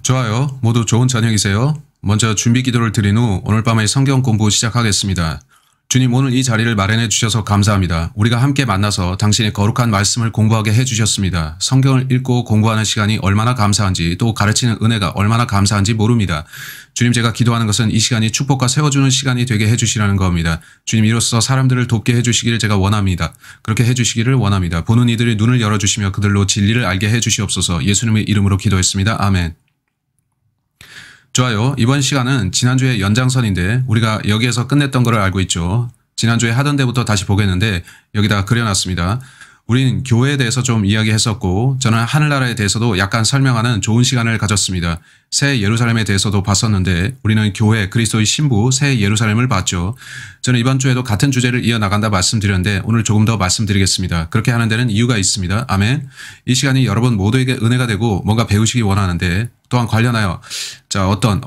좋아요. 모두 좋은 저녁이세요. 먼저 준비 기도를 드린 후 오늘 밤의 성경 공부 시작하겠습니다. 주님, 오늘 이 자리를 마련해 주셔서 감사합니다. 우리가 함께 만나서 당신의 거룩한 말씀을 공부하게 해 주셨습니다. 성경을 읽고 공부하는 시간이 얼마나 감사한지, 또 가르치는 은혜가 얼마나 감사한지 모릅니다. 주님, 제가 기도하는 것은 이 시간이 축복과 세워주는 시간이 되게 해 주시라는 겁니다. 주님, 이로써 사람들을 돕게 해 주시기를 제가 원합니다. 그렇게 해 주시기를 원합니다. 보는 이들의 눈을 열어주시며 그들로 진리를 알게 해 주시옵소서. 예수님의 이름으로 기도했습니다. 아멘. 좋아요. 이번 시간은 지난주의 연장선인데 우리가 여기에서 끝냈던 걸 알고 있죠. 지난주에 하던 데부터 다시 보겠는데 여기다 그려놨습니다. 우리는 교회에 대해서 좀 이야기했었고 저는 하늘나라에 대해서도 약간 설명하는 좋은 시간을 가졌습니다. 새 예루살렘에 대해서도 봤었는데 우리는 교회, 그리스도의 신부, 새 예루살렘을 봤죠. 저는 이번 주에도 같은 주제를 이어나간다 말씀드렸는데 오늘 조금 더 말씀드리겠습니다. 그렇게 하는 데는 이유가 있습니다. 아멘. 이 시간이 여러분 모두에게 은혜가 되고 뭔가 배우시기 원하는데 또한 관련하여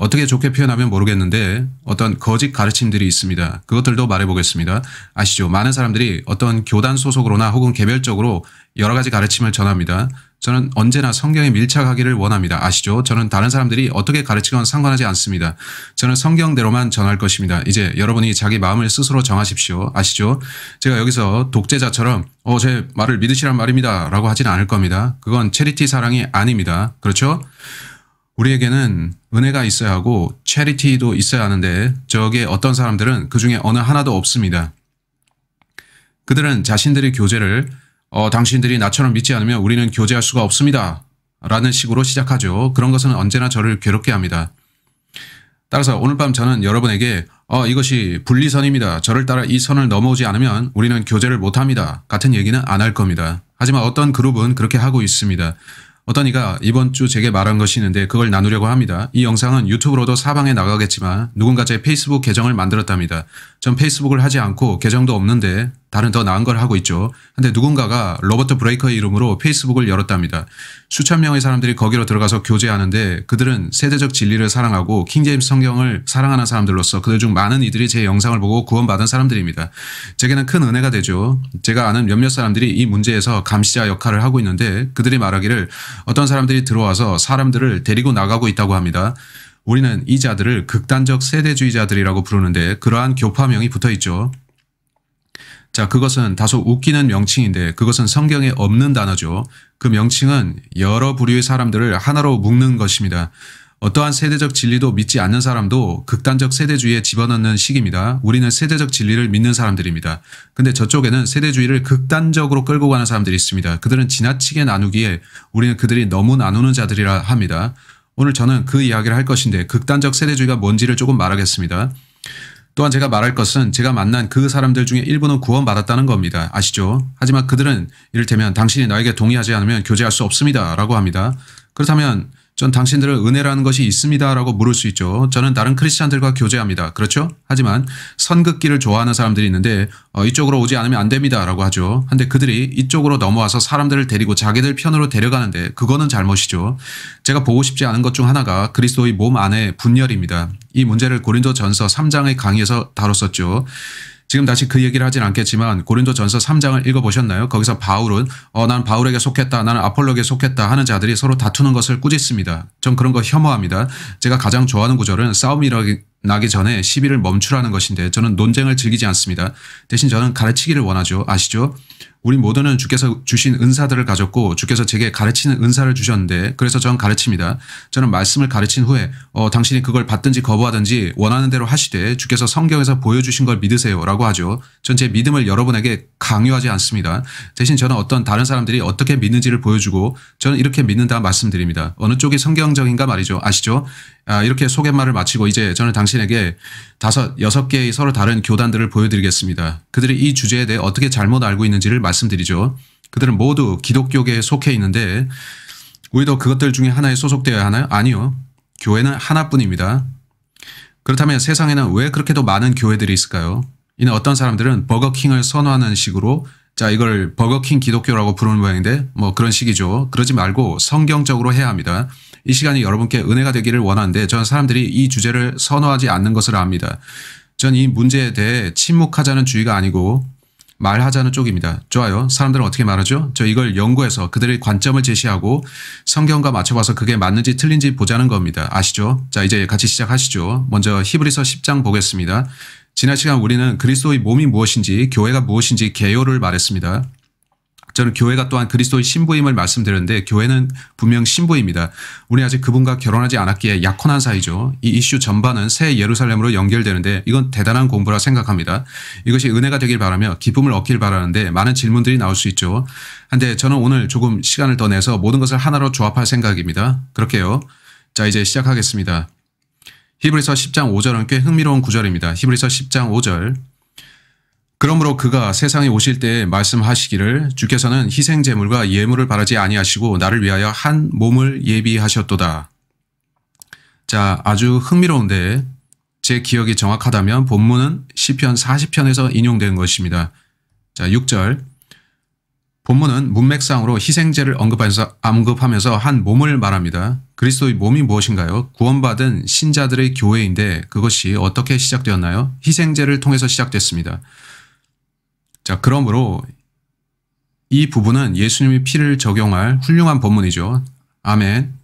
어떻게 좋게 표현하면 모르겠는데 어떤 거짓 가르침들이 있습니다. 그것들도 말해보겠습니다. 아시죠? 많은 사람들이 어떤 교단 소속으로나 혹은 개별적으로 여러 가지 가르침을 전합니다. 저는 언제나 성경에 밀착하기를 원합니다. 아시죠? 저는 다른 사람들이 어떻게 가르치건 상관하지 않습니다. 저는 성경대로만 전할 것입니다. 이제 여러분이 자기 마음을 스스로 정하십시오. 아시죠? 제가 여기서 독재자처럼 제 말을 믿으시란 말입니다 라고 하진 않을 겁니다. 그건 체리티 사랑이 아닙니다. 그렇죠? 우리에게는 은혜가 있어야 하고 체리티도 있어야 하는데 저기에 어떤 사람들은 그 중에 어느 하나도 없습니다. 그들은 자신들의 교제를 당신들이 나처럼 믿지 않으면 우리는 교제할 수가 없습니다 라는 식으로 시작하죠. 그런 것은 언제나 저를 괴롭게 합니다. 따라서 오늘 밤 저는 여러분에게 이것이 분리선입니다. 저를 따라 이 선을 넘어오지 않으면 우리는 교제를 못합니다 같은 얘기는 안 할 겁니다. 하지만 어떤 그룹은 그렇게 하고 있습니다. 어떤 이가 이번 주 제게 말한 것이 있는데 그걸 나누려고 합니다. 이 영상은 유튜브로도 사방에 나가겠지만 누군가 제 페이스북 계정을 만들었답니다. 전 페이스북을 하지 않고 계정도 없는데 다른 더 나은 걸 하고 있죠. 근데 누군가가 로버트 브레이커의 이름으로 페이스북을 열었답니다. 수천 명의 사람들이 거기로 들어가서 교제하는데 그들은 세대적 진리를 사랑하고 킹제임스 성경을 사랑하는 사람들로서 그들 중 많은 이들이 제 영상을 보고 구원받은 사람들입니다. 제게는 큰 은혜가 되죠. 제가 아는 몇몇 사람들이 이 문제에서 감시자 역할을 하고 있는데 그들이 말하기를 어떤 사람들이 들어와서 사람들을 데리고 나가고 있다고 합니다. 우리는 이 자들을 극단적 세대주의자들이라고 부르는데 그러한 교파명이 붙어 있죠. 자, 그것은 다소 웃기는 명칭인데 그것은 성경에 없는 단어죠. 그 명칭은 여러 부류의 사람들을 하나로 묶는 것입니다. 어떠한 세대적 진리도 믿지 않는 사람도 극단적 세대주의에 집어넣는 식입니다. 우리는 세대적 진리를 믿는 사람들입니다. 근데 저쪽에는 세대주의를 극단적으로 끌고 가는 사람들이 있습니다. 그들은 지나치게 나누기에 우리는 그들이 너무 나누는 자들이라 합니다. 오늘 저는 그 이야기를 할 것인데 극단적 세대주의가 뭔지를 조금 말하겠습니다. 또한 제가 말할 것은 제가 만난 그 사람들 중에 일부는 구원받았다는 겁니다. 아시죠? 하지만 그들은 이를테면 당신이 나에게 동의하지 않으면 교제할 수 없습니다 라고 합니다. 그렇다면 전 당신들은 은혜라는 것이 있습니다 라고 물을 수 있죠. 저는 다른 크리스찬들과 교제합니다. 그렇죠? 하지만 선긋기를 좋아하는 사람들이 있는데 이쪽으로 오지 않으면 안 됩니다 라고 하죠. 근데 그들이 이쪽으로 넘어와서 사람들을 데리고 자기들 편으로 데려가는데 그거는 잘못이죠. 제가 보고 싶지 않은 것 중 하나가 그리스도의 몸 안의 분열입니다. 이 문제를 고린도전서 3장의 강의에서 다뤘었죠. 지금 다시 그 얘기를 하진 않겠지만 고린도전서 3장을 읽어보셨나요? 거기서 바울은 난 바울에게 속했다, 나는 아폴로에게 속했다 하는 자들이 서로 다투는 것을 꾸짖습니다. 전 그런 거 혐오합니다. 제가 가장 좋아하는 구절은 싸움이 나기 전에 시비를 멈추라는 것인데 저는 논쟁을 즐기지 않습니다. 대신 저는 가르치기를 원하죠. 아시죠? 우리 모두는 주께서 주신 은사들을 가졌고 주께서 제게 가르치는 은사를 주셨는데 그래서 저는 가르칩니다. 저는 말씀을 가르친 후에 당신이 그걸 받든지 거부하든지 원하는 대로 하시되 주께서 성경에서 보여주신 걸 믿으세요 라고 하죠. 전 제 믿음을 여러분에게 강요하지 않습니다. 대신 저는 어떤 다른 사람들이 어떻게 믿는지를 보여주고 저는 이렇게 믿는다 말씀드립니다. 어느 쪽이 성경적인가 말이죠. 아시죠? 이렇게 소개말을 마치고 이제 저는 당신에게 5, 6개의 서로 다른 교단들을 보여드리겠습니다. 그들이 이 주제에 대해 어떻게 잘못 알고 있는지를 말씀드리죠. 그들은 모두 기독교계에 속해 있는데 우리도 그것들 중에 하나에 소속되어야 하나요? 아니요. 교회는 하나뿐입니다. 그렇다면 세상에는 왜 그렇게도 많은 교회들이 있을까요? 이는 어떤 사람들은 버거킹을 선호하는 식으로 이걸 버거킹 기독교라고 부르는 모양인데 그런 식이죠. 그러지 말고 성경적으로 해야 합니다. 이 시간이 여러분께 은혜가 되기를 원하는데 저는 사람들이 이 주제를 선호하지 않는 것을 압니다. 전 이 문제에 대해 침묵하자는 주의가 아니고 말하자는 쪽입니다. 좋아요. 사람들은 어떻게 말하죠? 저 이걸 연구해서 그들의 관점을 제시하고 성경과 맞춰봐서 그게 맞는지 틀린지 보자는 겁니다. 아시죠? 자, 이제 같이 시작하시죠. 먼저 히브리서 10장 보겠습니다. 지난 시간 우리는 그리스도의 몸이 무엇인지, 교회가 무엇인지 개요를 말했습니다. 저는 교회가 또한 그리스도의 신부임을 말씀드렸는데 교회는 분명 신부입니다. 우리 아직 그분과 결혼하지 않았기에 약혼한 사이죠. 이 이슈 전반은 새 예루살렘으로 연결되는데 이건 대단한 공부라 생각합니다. 이것이 은혜가 되길 바라며 기쁨을 얻길 바라는데 많은 질문들이 나올 수 있죠. 한데 저는 오늘 조금 시간을 더 내서 모든 것을 하나로 조합할 생각입니다. 그렇게요. 자, 이제 시작하겠습니다. 히브리서 10장 5절은 꽤 흥미로운 구절입니다. 히브리서 10장 5절. 그러므로 그가 세상에 오실 때에 말씀하시기를 주께서는 희생 제물과 예물을 바라지 아니하시고 나를 위하여 한 몸을 예비하셨도다. 자, 아주 흥미로운데 제 기억이 정확하다면 본문은 시편 40편에서 인용된 것입니다. 자, 6절. 본문은 문맥상으로 희생제를 언급하면서 한 몸을 말합니다. 그리스도의 몸이 무엇인가요? 구원받은 신자들의 교회인데 그것이 어떻게 시작되었나요? 희생제를 통해서 시작됐습니다. 자, 그러므로 이 부분은 예수님의 피를 적용할 훌륭한 본문이죠. 아멘.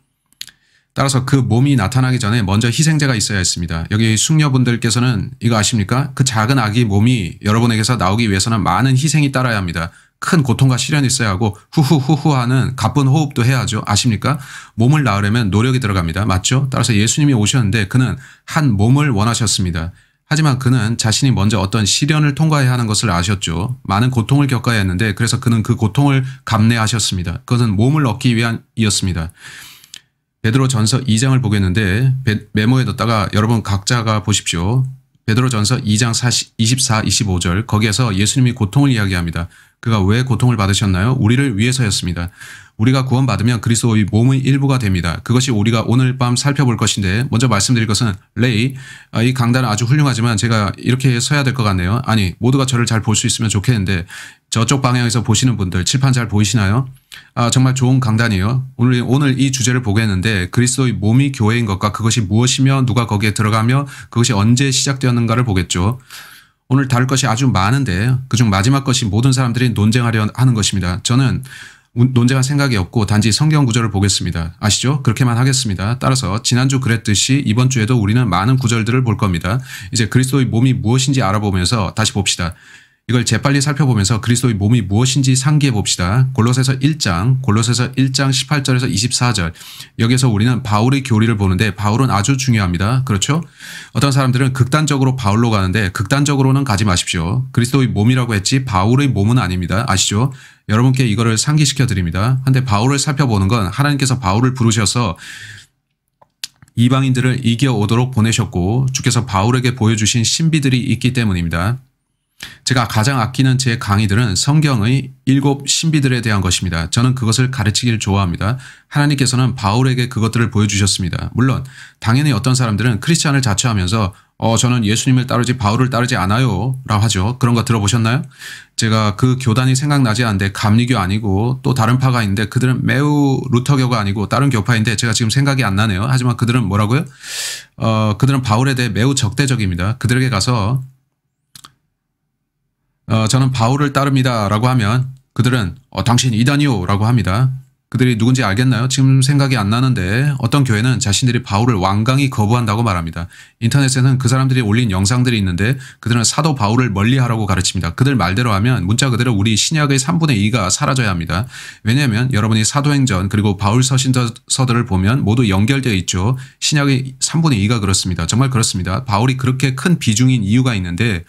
따라서 그 몸이 나타나기 전에 먼저 희생제가 있어야 했습니다. 여기 숙녀분들께서는 이거 아십니까? 그 작은 아기 몸이 여러분에게서 나오기 위해서는 많은 희생이 따라야 합니다. 큰 고통과 시련이 있어야 하고 후후후후 하는 가쁜 호흡도 해야 하죠. 아십니까? 몸을 낳으려면 노력이 들어갑니다. 맞죠? 따라서 예수님이 오셨는데 그는 한 몸을 원하셨습니다. 하지만 그는 자신이 먼저 어떤 시련을 통과해야 하는 것을 아셨죠. 많은 고통을 겪어야 했는데 그래서 그는 그 고통을 감내하셨습니다. 그것은 몸을 얻기 위함이었습니다. 베드로전서 2장을 보겠는데 메모에뒀다가 여러분 각자가 보십시오. 베드로전서 2장 24, 25절 거기에서 예수님이 고통을 이야기합니다. 그가 왜 고통을 받으셨나요? 우리를 위해서였습니다. 우리가 구원받으면 그리스도의 몸의 일부가 됩니다. 그것이 우리가 오늘 밤 살펴볼 것인데 먼저 말씀드릴 것은 레이, 이 강단은 아주 훌륭하지만 제가 이렇게 서야 될 것 같네요. 아니, 모두가 저를 잘 볼 수 있으면 좋겠는데 저쪽 방향에서 보시는 분들 칠판 잘 보이시나요? 정말 좋은 강단이에요. 오늘 이 주제를 보겠는데 그리스도의 몸이 교회인 것과 그것이 무엇이며 누가 거기에 들어가며 그것이 언제 시작되었는가를 보겠죠. 오늘 다룰 것이 아주 많은데 그중 마지막 것이 모든 사람들이 논쟁하려 하는 것입니다. 저는 논쟁할 생각이 없고 단지 성경 구절을 보겠습니다. 아시죠? 그렇게만 하겠습니다. 따라서 지난주 그랬듯이 이번 주에도 우리는 많은 구절들을 볼 겁니다. 이제 그리스도의 몸이 무엇인지 알아보면서 다시 봅시다. 이걸 재빨리 살펴보면서 그리스도의 몸이 무엇인지 상기해 봅시다. 골로새서 1장 18절에서 24절. 여기서 우리는 바울의 교리를 보는데 바울은 아주 중요합니다. 그렇죠? 어떤 사람들은 극단적으로 바울로 가는데 극단적으로는 가지 마십시오. 그리스도의 몸이라고 했지 바울의 몸은 아닙니다. 아시죠? 여러분께 이거를 상기시켜 드립니다. 근데 바울을 살펴보는 건 하나님께서 바울을 부르셔서 이방인들을 이겨오도록 보내셨고 주께서 바울에게 보여주신 신비들이 있기 때문입니다. 제가 가장 아끼는 제 강의들은 성경의 7 신비들에 대한 것입니다. 저는 그것을 가르치기를 좋아합니다. 하나님께서는 바울에게 그것들을 보여주셨습니다. 물론 당연히 어떤 사람들은 크리스찬을 자처하면서 저는 예수님을 따르지 바울을 따르지 않아요 라고 하죠. 그런 거 들어보셨나요? 제가 그 교단이 생각나지 않는데 감리교 아니고 또 다른 파가 있는데 그들은 매우 루터교가 아니고 다른 교파인데 제가 지금 생각이 안 나네요. 하지만 그들은 뭐라고요? 그들은 바울에 대해 매우 적대적입니다. 그들에게 가서 저는 바울을 따릅니다 라고 하면 그들은 당신 이단이요 라고 합니다. 그들이 누군지 알겠나요? 지금 생각이 안 나는데 어떤 교회는 자신들이 바울을 완강히 거부한다고 말합니다. 인터넷에는 그 사람들이 올린 영상들이 있는데 그들은 사도 바울을 멀리하라고 가르칩니다. 그들 말대로 하면 문자 그대로 우리 신약의 3분의 2가 사라져야 합니다. 왜냐하면 여러분이 사도행전 그리고 바울 서신서들을 보면 모두 연결되어 있죠. 신약의 3분의 2가 그렇습니다. 정말 그렇습니다. 바울이 그렇게 큰 비중인 이유가 있는데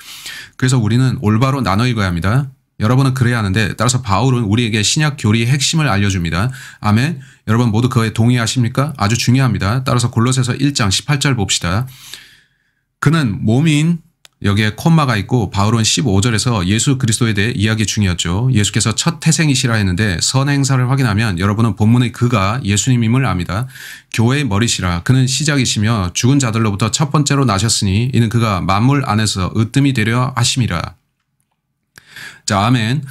그래서 우리는 올바로 나눠 읽어야 합니다. 여러분은 그래야 하는데 따라서 바울은 우리에게 신약 교리의 핵심을 알려줍니다. 아멘. 여러분 모두 그에 동의하십니까? 아주 중요합니다. 따라서 골로새서 1장 18절 봅시다. 그는 몸인 여기에 콤마가 있고 바울은 15절에서 예수 그리스도에 대해 이야기 중이었죠. 예수께서 첫 태생이시라 했는데 선행사를 확인하면 여러분은 본문의 그가 예수님임을 압니다. 교회의 머리시라 그는 시작이시며 죽은 자들로부터 첫 번째로 나셨으니 이는 그가 만물 안에서 으뜸이 되려 하심이라. 자, 아멘.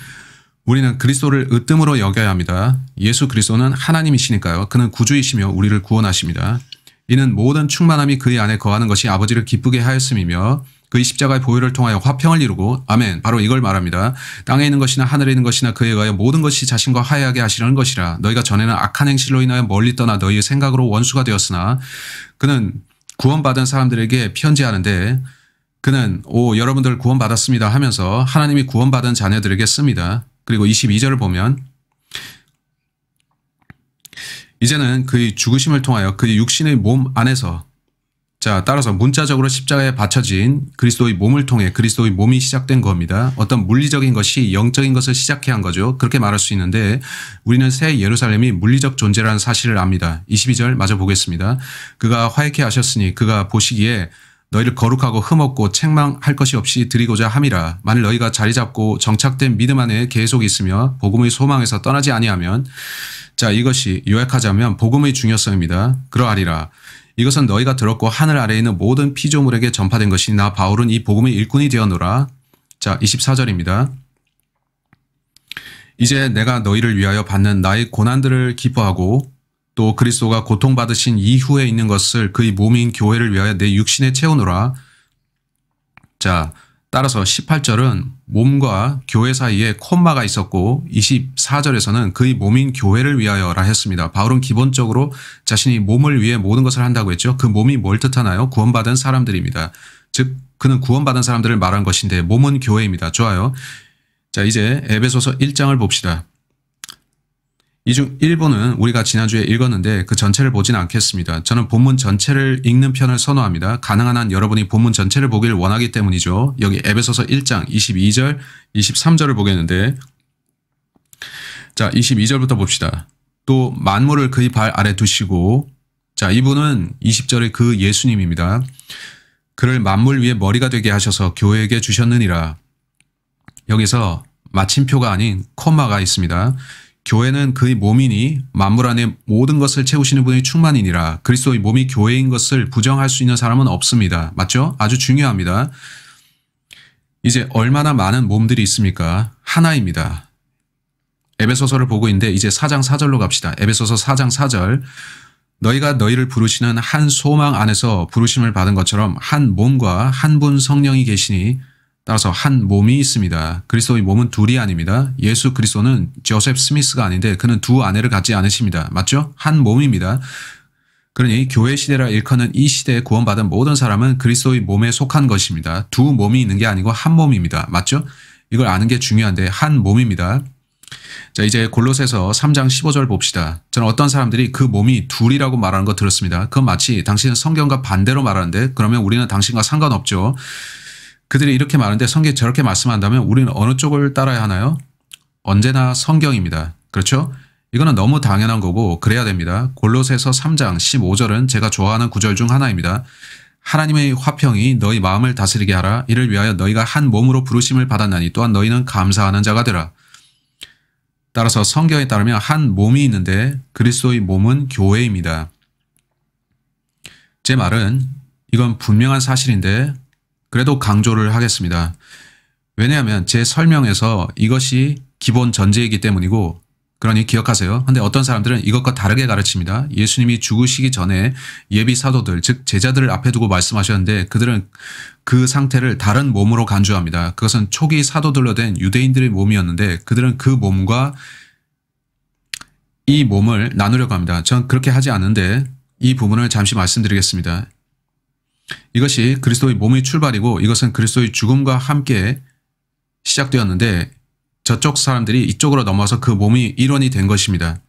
우리는 그리스도를 으뜸으로 여겨야 합니다. 예수 그리스도는 하나님이시니까요. 그는 구주이시며 우리를 구원하십니다. 이는 모든 충만함이 그의 안에 거하는 것이 아버지를 기쁘게 하였음이며 그의 십자가의 보혈을 통하여 화평을 이루고 아멘 바로 이걸 말합니다. 땅에 있는 것이나 하늘에 있는 것이나 그에 의하여 모든 것이 자신과 화해하게 하시려는 것이라. 너희가 전에는 악한 행실로 인하여 멀리 떠나 너희의 생각으로 원수가 되었으나 그는 구원받은 사람들에게 편지하는데 그는 여러분들 구원받았습니다 하면서 하나님이 구원받은 자녀들에게 씁니다. 그리고 22절을 보면 이제는 그의 죽으심을 통하여 그의 육신의 몸 안에서 자 따라서 문자적으로 십자가에 바쳐진 그리스도의 몸을 통해 그리스도의 몸이 시작된 겁니다. 어떤 물리적인 것이 영적인 것을 시작해 한 거죠. 그렇게 말할 수 있는데 우리는 새 예루살렘이 물리적 존재라는 사실을 압니다. 22절 마저 보겠습니다. 그가 화해케 하셨으니 그가 보시기에 너희를 거룩하고 흠없고 책망할 것이 없이 드리고자 함이라. 만일 너희가 자리 잡고 정착된 믿음 안에 계속 있으며 복음의 소망에서 떠나지 아니하면 자 이것이 요약하자면 복음의 중요성입니다. 그러하리라. 이것은 너희가 들었고 하늘 아래에 있는 모든 피조물에게 전파된 것이니 나 바울은 이 복음의 일꾼이 되었노라. 자 24절입니다. 이제 내가 너희를 위하여 받는 나의 고난들을 기뻐하고 또 그리스도가 고통받으신 이후에 있는 것을 그의 몸인 교회를 위하여 내 육신에 채우노라. 자 따라서 18절은 몸과 교회 사이에 콤마가 있었고 24절에서는 그의 몸인 교회를 위하여라 했습니다. 바울은 기본적으로 자신이 몸을 위해 모든 것을 한다고 했죠. 그 몸이 뭘 뜻하나요? 구원받은 사람들입니다. 즉 그는 구원받은 사람들을 말한 것인데 몸은 교회입니다. 좋아요. 자 이제 에베소서 1장을 봅시다. 이 중 일부는 우리가 지난주에 읽었는데 그 전체를 보진 않겠습니다. 저는 본문 전체를 읽는 편을 선호합니다. 가능한 한 여러분이 본문 전체를 보길 원하기 때문이죠. 여기 에베소서 1장 22절, 23절을 보겠는데 자 22절부터 봅시다. 또 만물을 그의 발 아래 두시고 자 이분은 20절의 그 예수님입니다. 그를 만물 위에 머리가 되게 하셔서 교회에게 주셨느니라. 여기서 마침표가 아닌 콤마가 있습니다. 교회는 그의 몸이니 만물 안에 모든 것을 채우시는 분의 충만이니라. 그리스도의 몸이 교회인 것을 부정할 수 있는 사람은 없습니다. 맞죠? 아주 중요합니다. 이제 얼마나 많은 몸들이 있습니까? 하나입니다. 에베소서를 보고 있는데 이제 4장 4절로 갑시다. 에베소서 4장 4절 너희가 너희를 부르시는 한 소망 안에서 부르심을 받은 것처럼 한 몸과 한 분 성령이 계시니 따라서 한 몸이 있습니다. 그리스도의 몸은 둘이 아닙니다. 예수 그리스도는 조셉 스미스가 아닌데 그는 두 아내를 갖지 않으십니다. 맞죠? 한 몸입니다. 그러니 교회 시대라 일컫는 이 시대에 구원받은 모든 사람은 그리스도의 몸에 속한 것입니다. 두 몸이 있는 게 아니고 한 몸입니다. 맞죠? 이걸 아는 게 중요한데 한 몸입니다. 자 이제 골로새서 3장 15절 봅시다. 저는 어떤 사람들이 그 몸이 둘이라고 말하는 거 들었습니다. 그건 마치 당신은 성경과 반대로 말하는데 그러면 우리는 당신과 상관없죠. 그들이 이렇게 말하는데 성경이 저렇게 말씀한다면 우리는 어느 쪽을 따라야 하나요? 언제나 성경입니다. 그렇죠? 이거는 너무 당연한 거고 그래야 됩니다. 골로새서 3장 15절은 제가 좋아하는 구절 중 하나입니다. 하나님의 화평이 너희 마음을 다스리게 하라. 이를 위하여 너희가 한 몸으로 부르심을 받았나니 또한 너희는 감사하는 자가 되라. 따라서 성경에 따르면 한 몸이 있는데 그리스도의 몸은 교회입니다. 제 말은 이건 분명한 사실인데 그래도 강조를 하겠습니다. 왜냐하면 제 설명에서 이것이 기본 전제이기 때문이고 그러니 기억하세요. 근데 어떤 사람들은 이것과 다르게 가르칩니다. 예수님이 죽으시기 전에 예비 사도들 즉 제자들을 앞에 두고 말씀하셨는데 그들은 그 상태를 다른 몸으로 간주합니다. 그것은 초기 사도들로 된 유대인들의 몸이었는데 그들은 그 몸과 이 몸을 나누려고 합니다. 전 그렇게 하지 않는데 이 부분을 잠시 말씀드리겠습니다. 이것이 그리스도의 몸의 출발이고 이것은 그리스도의 죽음과 함께 시작되었는데 저쪽 사람들이 이쪽으로 넘어와서 그 몸이 일원이 된 것입니다.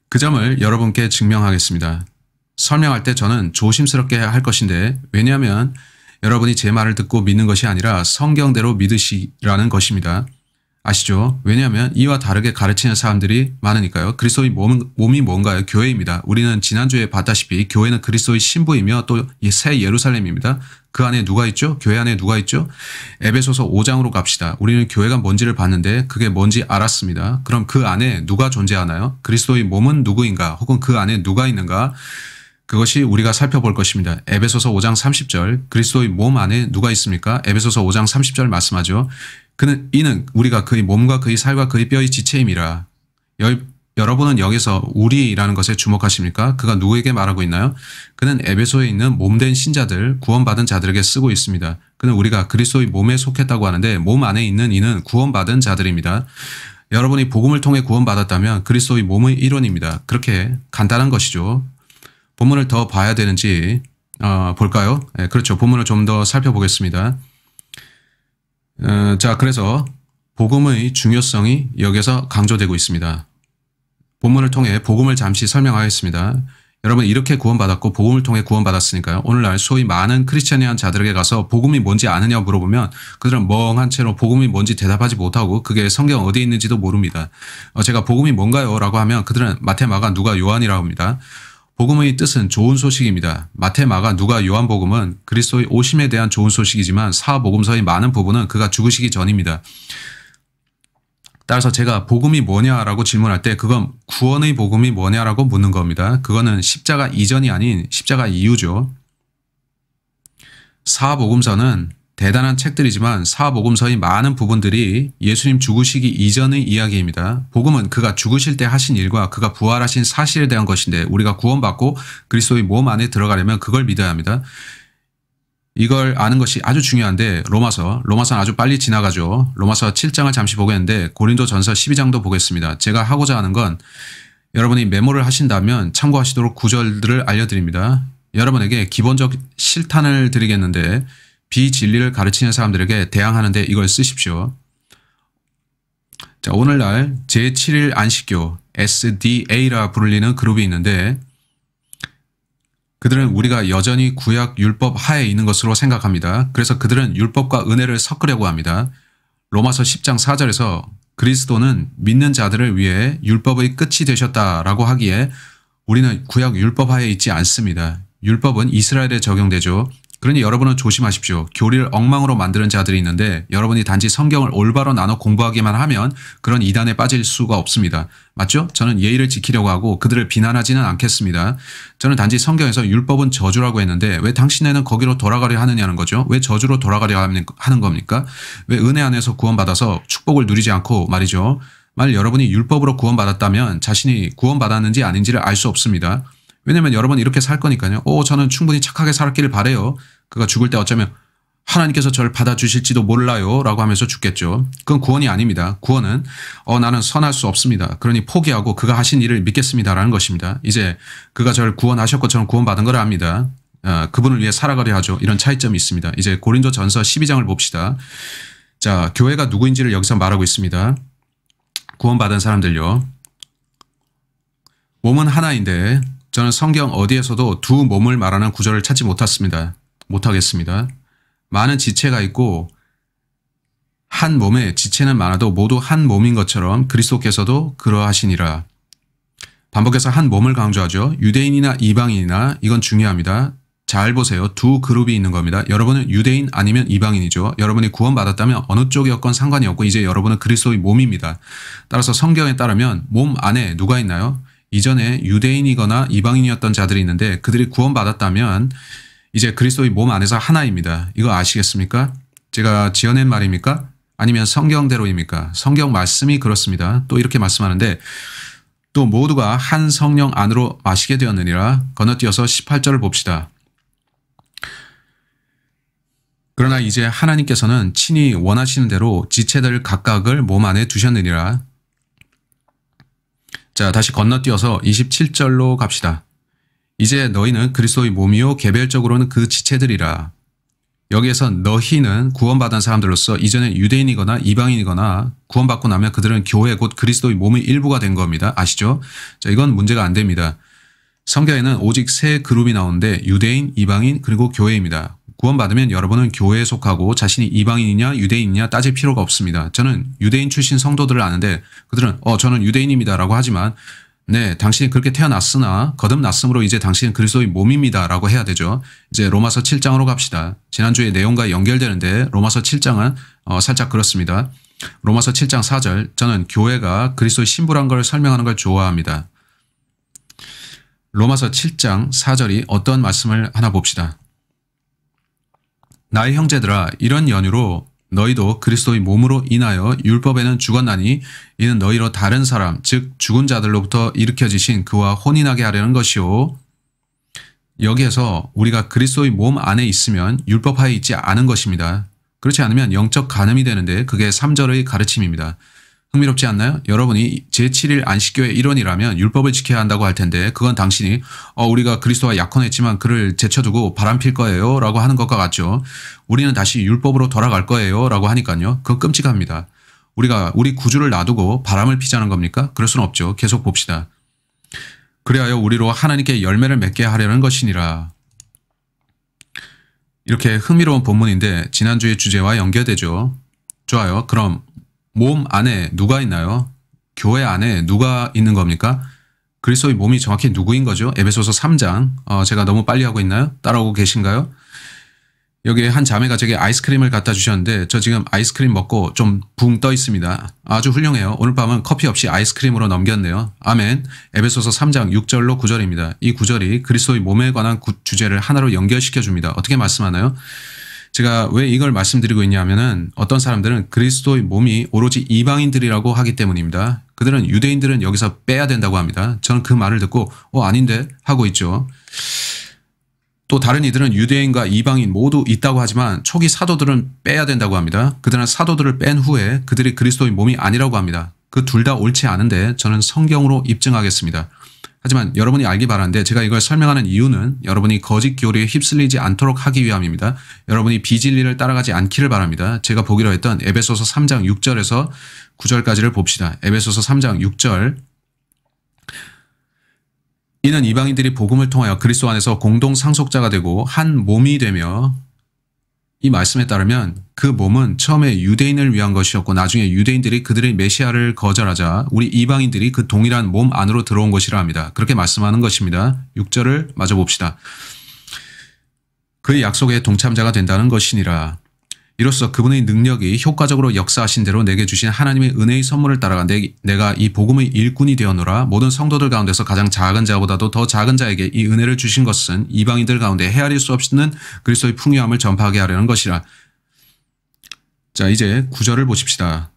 그 점을 여러분께 증명하겠습니다. 설명할 때 저는 조심스럽게 할 것인데 왜냐하면 여러분이 제 말을 듣고 믿는 것이 아니라 성경대로 믿으시라는 것입니다. 아시죠? 왜냐하면 이와 다르게 가르치는 사람들이 많으니까요. 그리스도의 몸이 뭔가요? 교회입니다. 우리는 지난주에 봤다시피 교회는 그리스도의 신부이며 또 새 예루살렘입니다. 그 안에 누가 있죠? 교회 안에 누가 있죠? 에베소서 5장으로 갑시다. 우리는 교회가 뭔지를 봤는데 그게 뭔지 알았습니다. 그럼 그 안에 누가 존재하나요? 그리스도의 몸은 누구인가? 혹은 그 안에 누가 있는가? 그것이 우리가 살펴볼 것입니다. 에베소서 5장 30절 그리스도의 몸 안에 누가 있습니까? 에베소서 5장 30절 말씀하죠. 이는 우리가 그의 몸과 그의 살과 그의 뼈의 지체임이라. 여러분은 여기서 우리라는 것에 주목하십니까? 그가 누구에게 말하고 있나요? 그는 에베소에 있는 몸된 신자들, 구원받은 자들에게 쓰고 있습니다. 그는 우리가 그리스도의 몸에 속했다고 하는데 몸 안에 있는 이는 구원받은 자들입니다. 여러분이 복음을 통해 구원받았다면 그리스도의 몸의 일원입니다. 그렇게 간단한 것이죠. 본문을 더 봐야 되는지 볼까요? 네, 그렇죠. 본문을 좀 더 살펴보겠습니다. 자, 그래서 복음의 중요성이 여기서 강조되고 있습니다. 본문을 통해 복음을 잠시 설명하겠습니다. 여러분 이렇게 구원받았고 복음을 통해 구원받았으니까요. 오늘날 소위 많은 크리스천이한 자들에게 가서 복음이 뭔지 아느냐 물어보면 그들은 멍한 채로 복음이 뭔지 대답하지 못하고 그게 성경 어디에 있는지도 모릅니다. 제가 복음이 뭔가요? 라고 하면 그들은 마태, 마가, 누가, 요한이라고 합니다. 복음의 뜻은 좋은 소식입니다. 마태, 마가, 누가, 요한 복음은 그리스도의 오심에 대한 좋은 소식이지만 사복음서의 많은 부분은 그가 죽으시기 전입니다. 따라서 제가 복음이 뭐냐라고 질문할 때 그건 구원의 복음이 뭐냐라고 묻는 겁니다. 그거는 십자가 이전이 아닌 십자가 이후죠. 사복음서는 대단한 책들이지만 사복음서의 많은 부분들이 예수님 죽으시기 이전의 이야기입니다. 복음은 그가 죽으실 때 하신 일과 그가 부활하신 사실에 대한 것인데 우리가 구원받고 그리스도의 몸 안에 들어가려면 그걸 믿어야 합니다. 이걸 아는 것이 아주 중요한데 로마서는 아주 빨리 지나가죠. 로마서 7장을 잠시 보겠는데 고린도전서 12장도 보겠습니다. 제가 하고자 하는 건 여러분이 메모를 하신다면 참고하시도록 구절들을 알려드립니다. 여러분에게 기본적 실탄을 드리겠는데 비진리를 가르치는 사람들에게 대항하는데 이걸 쓰십시오. 자, 오늘날 제7일 안식교 SDA라 부르는 그룹이 있는데 그들은 우리가 여전히 구약 율법 하에 있는 것으로 생각합니다. 그래서 그들은 율법과 은혜를 섞으려고 합니다. 로마서 10장 4절에서 그리스도는 믿는 자들을 위해 율법의 끝이 되셨다라고 하기에 우리는 구약 율법 하에 있지 않습니다. 율법은 이스라엘에 적용되죠. 그러니 여러분은 조심하십시오. 교리를 엉망으로 만드는 자들이 있는데 여러분이 단지 성경을 올바로 나눠 공부하기만 하면 그런 이단에 빠질 수가 없습니다. 맞죠? 저는 예의를 지키려고 하고 그들을 비난하지는 않겠습니다. 저는 단지 성경에서 율법은 저주라고 했는데 왜 당신네는 거기로 돌아가려 하느냐는 거죠. 왜 저주로 돌아가려 하는 겁니까? 왜 은혜 안에서 구원받아서 축복을 누리지 않고 말이죠. 만일 여러분이 율법으로 구원받았다면 자신이 구원받았는지 아닌지를 알 수 없습니다. 왜냐면 여러분 이렇게 살 거니까요. 저는 충분히 착하게 살았기를 바래요. 그가 죽을 때 어쩌면 하나님께서 저를 받아주실지도 몰라요 라고 하면서 죽겠죠. 그건 구원이 아닙니다. 구원은 나는 선할 수 없습니다. 그러니 포기하고 그가 하신 일을 믿겠습니다라는 것입니다. 이제 그가 저를 구원하셨고 저는 구원받은 걸 압니다. 그분을 위해 살아가려 하죠. 이런 차이점이 있습니다. 이제 고린도전서 12장을 봅시다. 자, 교회가 누구인지를 여기서 말하고 있습니다. 구원받은 사람들요. 몸은 하나인데 저는 성경 어디에서도 두 몸을 말하는 구절을 찾지 못하겠습니다. 많은 지체가 있고 한 몸에 지체는 많아도 모두 한 몸인 것처럼 그리스도께서도 그러하시니라. 반복해서 한 몸을 강조하죠. 유대인이나 이방인이나 이건 중요합니다. 잘 보세요. 두 그룹이 있는 겁니다. 여러분은 유대인 아니면 이방인이죠. 여러분이 구원받았다면 어느 쪽이었건 상관이 없고 이제 여러분은 그리스도의 몸입니다. 따라서 성경에 따르면 몸 안에 누가 있나요? 이전에 유대인이거나 이방인이었던 자들이 있는데 그들이 구원받았다면 이제 그리스도의 몸 안에서 하나입니다. 이거 아시겠습니까? 제가 지어낸 말입니까? 아니면 성경대로입니까? 성경 말씀이 그렇습니다. 또 이렇게 말씀하는데 또 모두가 한 성령 안으로 마시게 되었느니라. 건너뛰어서 18절을 봅시다. 그러나 이제 하나님께서는 친히 원하시는 대로 지체들 각각을 몸 안에 두셨느니라. 자, 다시 건너뛰어서 27절로 갑시다. 이제 너희는 그리스도의 몸이요 개별적으로는 그 지체들이라. 여기에서 너희는 구원받은 사람들로서 이전에 유대인이거나 이방인이거나 구원받고 나면 그들은 교회 곧 그리스도의 몸의 일부가 된 겁니다. 아시죠? 자, 이건 문제가 안 됩니다. 성경에는 오직 세 그룹이 나오는데 유대인, 이방인 그리고 교회입니다. 구원받으면 여러분은 교회에 속하고 자신이 이방인이냐 유대인이냐 따질 필요가 없습니다. 저는 유대인 출신 성도들을 아는데 그들은 저는 유대인입니다 라고 하지만 네, 당신이 그렇게 태어났으나 거듭났으므로 이제 당신은 그리스도의 몸입니다 라고 해야 되죠. 이제 로마서 7장으로 갑시다. 지난주에 내용과 연결되는데 로마서 7장은 살짝 그렇습니다. 로마서 7장 4절 저는 교회가 그리스도의 신부란 걸 설명하는 걸 좋아합니다. 로마서 7장 4절이 어떤 말씀을 하나 봅시다. 나의 형제들아 이런 연유로 너희도 그리스도의 몸으로 인하여 율법에는 죽었나니 이는 너희로 다른 사람 즉 죽은 자들로부터 일으켜지신 그와 혼인하게 하려는 것이요. 여기에서 우리가 그리스도의 몸 안에 있으면 율법하에 있지 않은 것입니다. 그렇지 않으면 영적 간음이 되는데 그게 3절의 가르침입니다. 흥미롭지 않나요? 여러분이 제7일 안식교의 일원이라면 율법을 지켜야 한다고 할 텐데 그건 당신이 우리가 그리스도와 약혼했지만 그를 제쳐두고 바람필 거예요 라고 하는 것과 같죠. 우리는 다시 율법으로 돌아갈 거예요 라고 하니까요. 그건 끔찍합니다. 우리가 우리 구주를 놔두고 바람을 피자는 겁니까? 그럴 수는 없죠. 계속 봅시다. 그리하여 우리로 하나님께 열매를 맺게 하려는 것이니라. 이렇게 흥미로운 본문인데 지난주의 주제와 연결되죠. 좋아요. 그럼 몸 안에 누가 있나요? 교회 안에 누가 있는 겁니까? 그리스도의 몸이 정확히 누구인 거죠? 에베소서 3장. 제가 너무 빨리 하고 있나요? 따라오고 계신가요? 여기에 한 자매가 제게 아이스크림을 갖다 주셨는데 저 지금 아이스크림 먹고 좀 붕 떠 있습니다. 아주 훌륭해요. 오늘 밤은 커피 없이 아이스크림으로 넘겼네요. 아멘. 에베소서 3장 6절로 9절입니다. 이 9절이 그리스도의 몸에 관한 주제를 하나로 연결시켜 줍니다. 어떻게 말씀하나요? 제가 왜 이걸 말씀드리고 있냐면은 어떤 사람들은 그리스도의 몸이 오로지 이방인들이라고 하기 때문입니다. 그들은 유대인들은 여기서 빼야 된다고 합니다. 저는 그 말을 듣고 아닌데 하고 있죠. 또 다른 이들은 유대인과 이방인 모두 있다고 하지만 초기 사도들은 빼야 된다고 합니다. 그들은 사도들을 뺀 후에 그들이 그리스도의 몸이 아니라고 합니다. 그 둘 다 옳지 않은데 저는 성경으로 입증하겠습니다. 하지만 여러분이 알기 바라는데 제가 이걸 설명하는 이유는 여러분이 거짓 교리에 휩쓸리지 않도록 하기 위함입니다. 여러분이 비진리를 따라가지 않기를 바랍니다. 제가 보기로 했던 에베소서 3장 6절에서 9절까지를 봅시다. 에베소서 3장 6절. 이는 이방인들이 복음을 통하여 그리스도 안에서 공동 상속자가 되고 한 몸이 되며, 이 말씀에 따르면 그 몸은 처음에 유대인을 위한 것이었고 나중에 유대인들이 그들의 메시아를 거절하자 우리 이방인들이 그 동일한 몸 안으로 들어온 것이라 합니다. 그렇게 말씀하는 것입니다. 6절을 마저 봅시다. 그의 약속에 동참자가 된다는 것이니라. 이로써 그분의 능력이 효과적으로 역사하신 대로 내게 주신 하나님의 은혜의 선물을 따라가 내가 이 복음의 일꾼이 되었노라. 모든 성도들 가운데서 가장 작은 자보다도 더 작은 자에게 이 은혜를 주신 것은 이방인들 가운데 헤아릴 수 없는 그리스도의 풍요함을 전파하게 하려는 것이라. 자, 이제 9절을 보십시다.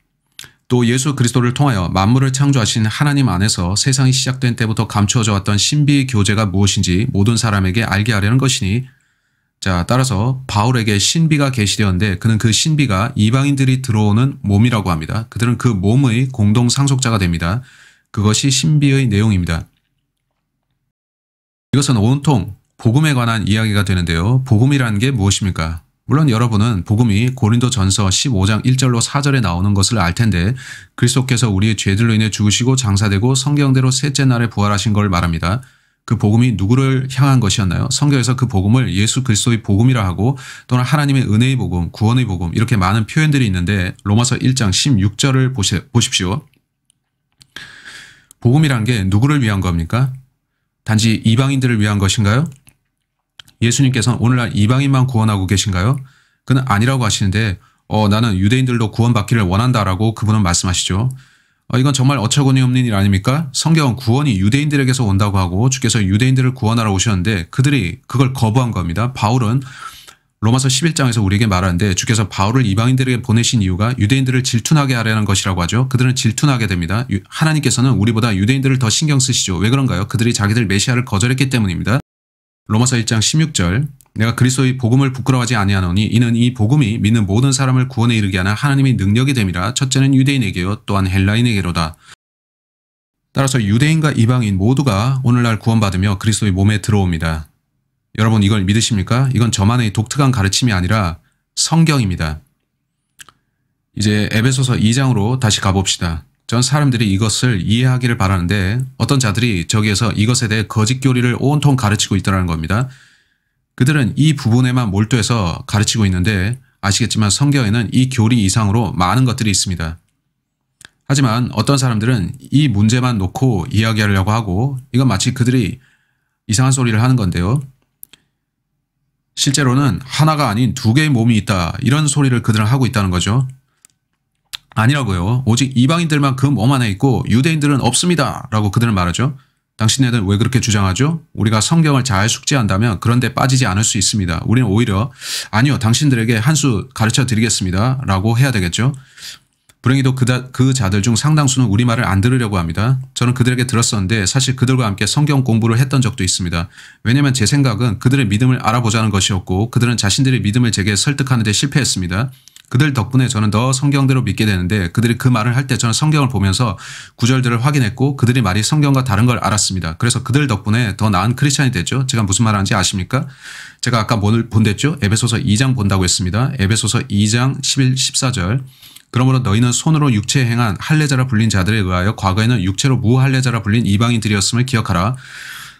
또 예수 그리스도를 통하여 만물을 창조하신 하나님 안에서 세상이 시작된 때부터 감추어져 왔던 신비의 교제가 무엇인지 모든 사람에게 알게 하려는 것이니, 자, 따라서 바울에게 신비가 계시되었는데 그는 그 신비가 이방인들이 들어오는 몸이라고 합니다. 그들은 그 몸의 공동 상속자가 됩니다. 그것이 신비의 내용입니다. 이것은 온통 복음에 관한 이야기가 되는데요. 복음이라는 게 무엇입니까? 물론 여러분은 복음이 고린도전서 15장 1절로 4절에 나오는 것을 알 텐데 그리스도께서 우리의 죄들로 인해 죽으시고 장사되고 성경대로 셋째 날에 부활하신 걸 말합니다. 그 복음이 누구를 향한 것이었나요? 성경에서 그 복음을 예수 그리스도의 복음이라 하고 또는 하나님의 은혜의 복음, 구원의 복음 이렇게 많은 표현들이 있는데 로마서 1장 16절을 보십시오. 복음이란 게 누구를 위한 겁니까? 단지 이방인들을 위한 것인가요? 예수님께서는 오늘날 이방인만 구원하고 계신가요? 그는 아니라고 하시는데 나는 유대인들도 구원받기를 원한다라고 그분은 말씀하시죠. 이건 정말 어처구니 없는 일 아닙니까? 성경은 구원이 유대인들에게서 온다고 하고 주께서 유대인들을 구원하러 오셨는데 그들이 그걸 거부한 겁니다. 바울은 로마서 11장에서 우리에게 말하는데 주께서 바울을 이방인들에게 보내신 이유가 유대인들을 질투나게 하려는 것이라고 하죠. 그들은 질투나게 됩니다. 하나님께서는 우리보다 유대인들을 더 신경 쓰시죠. 왜 그런가요? 그들이 자기들 메시아를 거절했기 때문입니다. 로마서 1장 16절. 내가 그리스도의 복음을 부끄러워하지 아니하노니 이는 이 복음이 믿는 모든 사람을 구원에 이르게 하는 하나님의 능력이 됨이라. 첫째는 유대인에게요 또한 헬라인에게로다. 따라서 유대인과 이방인 모두가 오늘날 구원받으며 그리스도의 몸에 들어옵니다. 여러분 이걸 믿으십니까? 이건 저만의 독특한 가르침이 아니라 성경입니다. 이제 에베소서 2장으로 다시 가봅시다. 전 사람들이 이것을 이해하기를 바라는데 어떤 자들이 저기에서 이것에 대해 거짓 교리를 온통 가르치고 있더라는 겁니다. 그들은 이 부분에만 몰두해서 가르치고 있는데 아시겠지만 성경에는 이 교리 이상으로 많은 것들이 있습니다. 하지만 어떤 사람들은 이 문제만 놓고 이야기하려고 하고 이건 마치 그들이 이상한 소리를 하는 건데요. 실제로는 하나가 아닌 두 개의 몸이 있다 이런 소리를 그들은 하고 있다는 거죠. 아니라고요. 오직 이방인들만 그 몸 안에 있고 유대인들은 없습니다 라고 그들은 말하죠. 당신네들 왜 그렇게 주장하죠? 우리가 성경을 잘 숙지한다면 그런 데 빠지지 않을 수 있습니다. 우리는 오히려 아니요, 당신들에게 한 수 가르쳐 드리겠습니다 라고 해야 되겠죠. 불행히도 그 자들 중 상당수는 우리 말을 안 들으려고 합니다. 저는 그들에게 들었었는데 사실 그들과 함께 성경 공부를 했던 적도 있습니다. 왜냐하면 제 생각은 그들의 믿음을 알아보자는 것이었고 그들은 자신들의 믿음을 제게 설득하는 데 실패했습니다. 그들 덕분에 저는 더 성경대로 믿게 되는데 그들이 그 말을 할 때 저는 성경을 보면서 구절들을 확인했고 그들의 말이 성경과 다른 걸 알았습니다. 그래서 그들 덕분에 더 나은 크리스찬이 됐죠. 제가 무슨 말 하는지 아십니까? 제가 아까 뭘 본댔죠? 에베소서 2장 본다고 했습니다. 에베소서 2장 11, 14절. 그러므로 너희는 손으로 육체에 행한 할례자라 불린 자들에 의하여 과거에는 육체로 무할례자라 불린 이방인들이었음을 기억하라.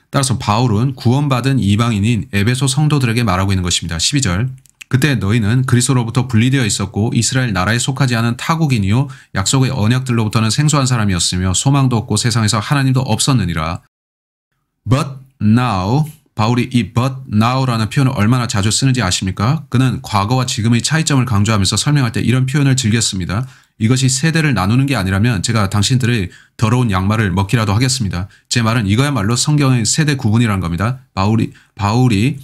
따라서 바울은 구원받은 이방인인 에베소 성도들에게 말하고 있는 것입니다. 12절. 그때 너희는 그리스도로부터 분리되어 있었고 이스라엘 나라에 속하지 않은 타국인이요 약속의 언약들로부터는 생소한 사람이었으며 소망도 없고 세상에서 하나님도 없었느니라. But now, 바울이 이 but now라는 표현을 얼마나 자주 쓰는지 아십니까? 그는 과거와 지금의 차이점을 강조하면서 설명할 때 이런 표현을 즐겼습니다. 이것이 세대를 나누는 게 아니라면 제가 당신들의 더러운 양말을 먹기라도 하겠습니다. 제 말은 이거야말로 성경의 세대 구분이라는 겁니다. 바울이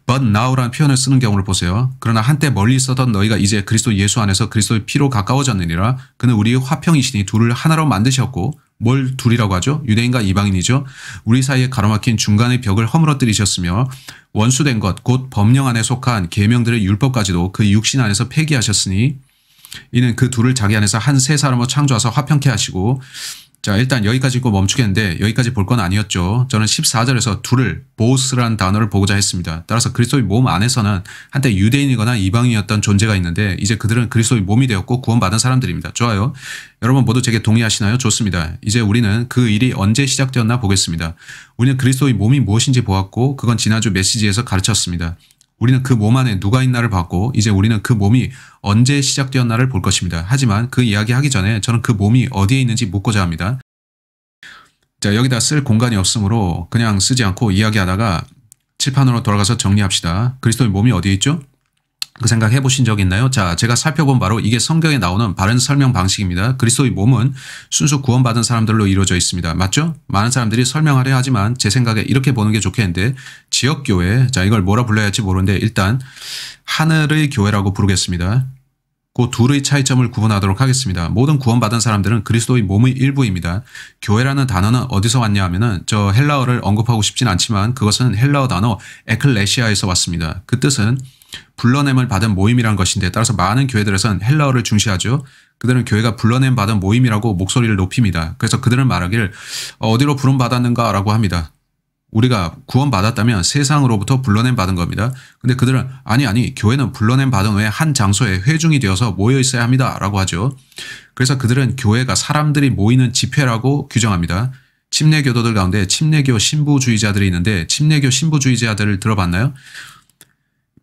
but now라는 표현을 쓰는 경우를 보세요. 그러나 한때 멀리 있었던 너희가 이제 그리스도 예수 안에서 그리스도의 피로 가까워졌느니라. 그는 우리의 화평이시니 둘을 하나로 만드셨고 뭘 둘이라고 하죠? 유대인과 이방인이죠. 우리 사이에 가로막힌 중간의 벽을 허물어뜨리셨으며 원수된 것 곧 법령 안에 속한 계명들의 율법까지도 그 육신 안에서 폐기하셨으니 이는 그 둘을 자기 안에서 한 세 사람으로 창조하사 화평케 하시고 자, 일단 여기까지 읽고 멈추겠는데 여기까지 볼 건 아니었죠. 저는 14절에서 둘을 보스라는 단어를 보고자 했습니다. 따라서 그리스도의 몸 안에서는 한때 유대인이거나 이방인이었던 존재가 있는데 이제 그들은 그리스도의 몸이 되었고 구원받은 사람들입니다. 좋아요. 여러분 모두 제게 동의하시나요? 좋습니다. 이제 우리는 그 일이 언제 시작되었나 보겠습니다. 우리는 그리스도의 몸이 무엇인지 보았고 그건 지난주 메시지에서 가르쳤습니다. 우리는 그 몸 안에 누가 있나를 봤고 이제 우리는 그 몸이 언제 시작되었나를 볼 것입니다. 하지만 그 이야기 하기 전에 저는 그 몸이 어디에 있는지 묻고자 합니다. 자, 여기다 쓸 공간이 없으므로 그냥 쓰지 않고 이야기하다가 칠판으로 돌아가서 정리합시다. 그리스도의 몸이 어디에 있죠? 그 생각 해보신 적 있나요? 자, 제가 살펴본 바로 이게 성경에 나오는 바른 설명 방식입니다. 그리스도의 몸은 순수 구원받은 사람들로 이루어져 있습니다. 맞죠? 많은 사람들이 설명하려 하지만 제 생각에 이렇게 보는 게 좋겠는데 지역교회, 자 이걸 뭐라 불러야 할지 모르는데 일단 하늘의 교회라고 부르겠습니다. 그 둘의 차이점을 구분하도록 하겠습니다. 모든 구원받은 사람들은 그리스도의 몸의 일부입니다. 교회라는 단어는 어디서 왔냐 하면은 저 헬라어를 언급하고 싶진 않지만 그것은 헬라어 단어 에클레시아에서 왔습니다. 그 뜻은 불러냄을 받은 모임이란 것인데 따라서 많은 교회들에서는 헬라어를 중시하죠. 그들은 교회가 불러냄 받은 모임이라고 목소리를 높입니다. 그래서 그들은 말하기를 어디로 부름받았는가 라고 합니다. 우리가 구원받았다면 세상으로부터 불러냄 받은 겁니다. 근데 그들은 아니 교회는 불러냄 받은 후에 한 장소에 회중이 되어서 모여 있어야 합니다 라고 하죠. 그래서 그들은 교회가 사람들이 모이는 집회라고 규정합니다. 침례교도들 가운데 침례교 신부주의자들이 있는데 침례교 신부주의자들을 들어봤나요?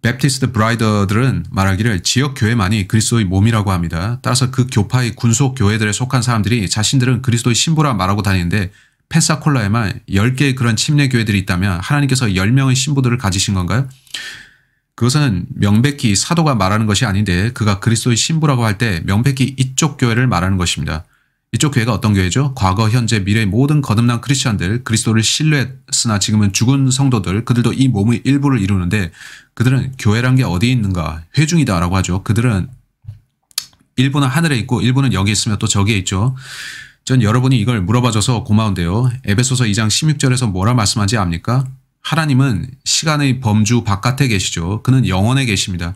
베프티스트 브라이더들은 말하기를 지역 교회만이 그리스도의 몸이라고 합니다. 따라서 그 교파의 군속 교회들에 속한 사람들이 자신들은 그리스도의 신부라 말하고 다니는데 펜사콜라에만 10개의 그런 침례 교회들이 있다면 하나님께서 10명의 신부들을 가지신 건가요? 그것은 명백히 사도가 말하는 것이 아닌데 그가 그리스도의 신부라고 할 때 명백히 이쪽 교회를 말하는 것입니다. 이쪽 교회가 어떤 교회죠? 과거, 현재, 미래의 모든 거듭난 크리스천들, 그리스도를 신뢰했으나 지금은 죽은 성도들, 그들도 이 몸의 일부를 이루는데 그들은 교회란 게 어디에 있는가? 회중이다라고 하죠. 그들은 일부는 하늘에 있고 일부는 여기 있으며 또 저기에 있죠. 전 여러분이 이걸 물어봐줘서 고마운데요. 에베소서 2장 16절에서 뭐라 말씀하지 압니까? 하나님은 시간의 범주 바깥에 계시죠. 그는 영원에 계십니다.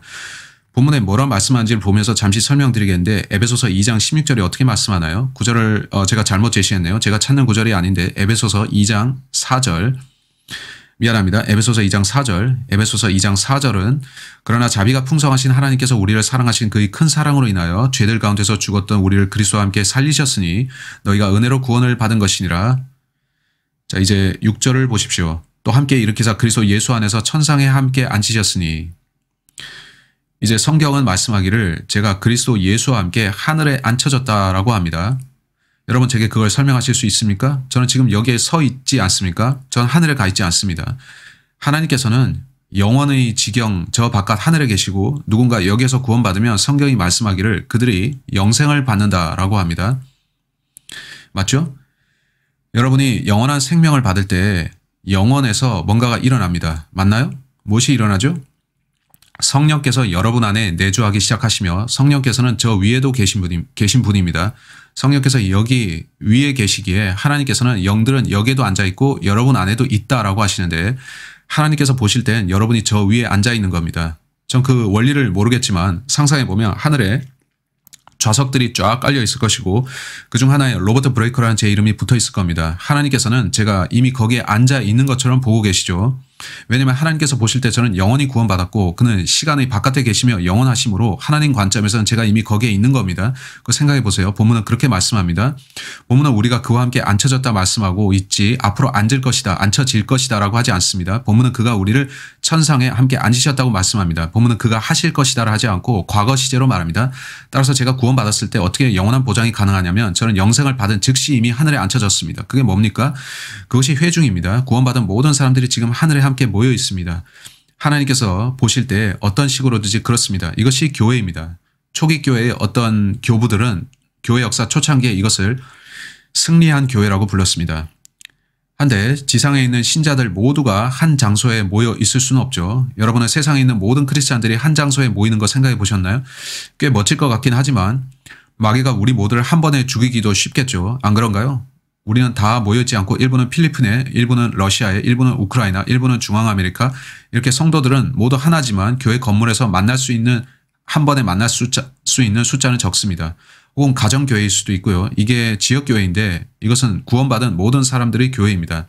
본문에 뭐라 말씀하는지를 보면서 잠시 설명드리겠는데 에베소서 2장 16절이 어떻게 말씀하나요? 구절을 제가 잘못 제시했네요. 제가 찾는 구절이 아닌데 에베소서 2장 4절 미안합니다. 에베소서 2장 4절 에베소서 2장 4절은 그러나 자비가 풍성하신 하나님께서 우리를 사랑하신 그의 큰 사랑으로 인하여 죄들 가운데서 죽었던 우리를 그리스도와 함께 살리셨으니 너희가 은혜로 구원을 받은 것이니라. 자 이제 6절을 보십시오. 또 함께 일으키사 그리스도 예수 안에서 천상에 함께 앉히셨으니 이제 성경은 말씀하기를 제가 그리스도 예수와 함께 하늘에 앉혀졌다라고 합니다. 여러분 제게 그걸 설명하실 수 있습니까? 저는 지금 여기에 서 있지 않습니까? 전 하늘에 가 있지 않습니다. 하나님께서는 영원의 지경 저 바깥 하늘에 계시고 누군가 여기에서 구원받으면 성경이 말씀하기를 그들이 영생을 받는다라고 합니다. 맞죠? 여러분이 영원한 생명을 받을 때 영원에서 뭔가가 일어납니다. 맞나요? 무엇이 일어나죠? 성령께서 여러분 안에 내주하기 시작하시며 성령께서는 저 위에도 계신 분입니다. 성령께서 여기 위에 계시기에 하나님께서는 영들은 여기에도 앉아있고 여러분 안에도 있다라고 하시는데 하나님께서 보실 땐 여러분이 저 위에 앉아있는 겁니다. 전 그 원리를 모르겠지만 상상해보면 하늘에 좌석들이 쫙 깔려 있을 것이고 그중 하나에 로버트 브레이커라는 제 이름이 붙어 있을 겁니다. 하나님께서는 제가 이미 거기에 앉아 있는 것처럼 보고 계시죠. 왜냐하면 하나님께서 보실 때 저는 영원히 구원받았고 그는 시간의 바깥에 계시며 영원하심으로 하나님 관점에서는 제가 이미 거기에 있는 겁니다. 그 생각해 보세요. 본문은 그렇게 말씀합니다. 본문은 우리가 그와 함께 앉혀졌다 말씀하고 있지 앞으로 앉을 것이다, 앉혀질 것이다 라고 하지 않습니다. 본문은 그가 우리를 천상에 함께 앉으셨다고 말씀합니다. 본문은 그가 하실 것이다 하지 않고 과거 시제로 말합니다. 따라서 제가 구원받았을 때 어떻게 영원한 보장이 가능하냐면 저는 영생을 받은 즉시 이미 하늘에 앉혀졌습니다. 그게 뭡니까? 그것이 회중입니다. 구원받은 모든 사람들이 지금 하늘에 함께 모여 있습니다. 하나님께서 보실 때 어떤 식으로든지 그렇습니다. 이것이 교회입니다. 초기 교회의 어떤 교부들은 교회 역사 초창기에 이것을 승리한 교회라고 불렀습니다. 한데 지상에 있는 신자들 모두가 한 장소에 모여 있을 수는 없죠. 여러분은 세상에 있는 모든 크리스찬들이 한 장소에 모이는 거 생각해 보셨나요? 꽤 멋질 것 같긴 하지만 마귀가 우리 모두를 한 번에 죽이기도 쉽겠죠. 안 그런가요? 우리는 다 모여있지 않고 일부는 필리핀에, 일부는 러시아에, 일부는 우크라이나, 일부는 중앙아메리카 이렇게 성도들은 모두 하나지만 교회 건물에서 만날 수 있는 한 번에 만날 수 있는 숫자는 적습니다. 혹은 가정교회일 수도 있고요. 이게 지역교회인데 이것은 구원받은 모든 사람들의 교회입니다.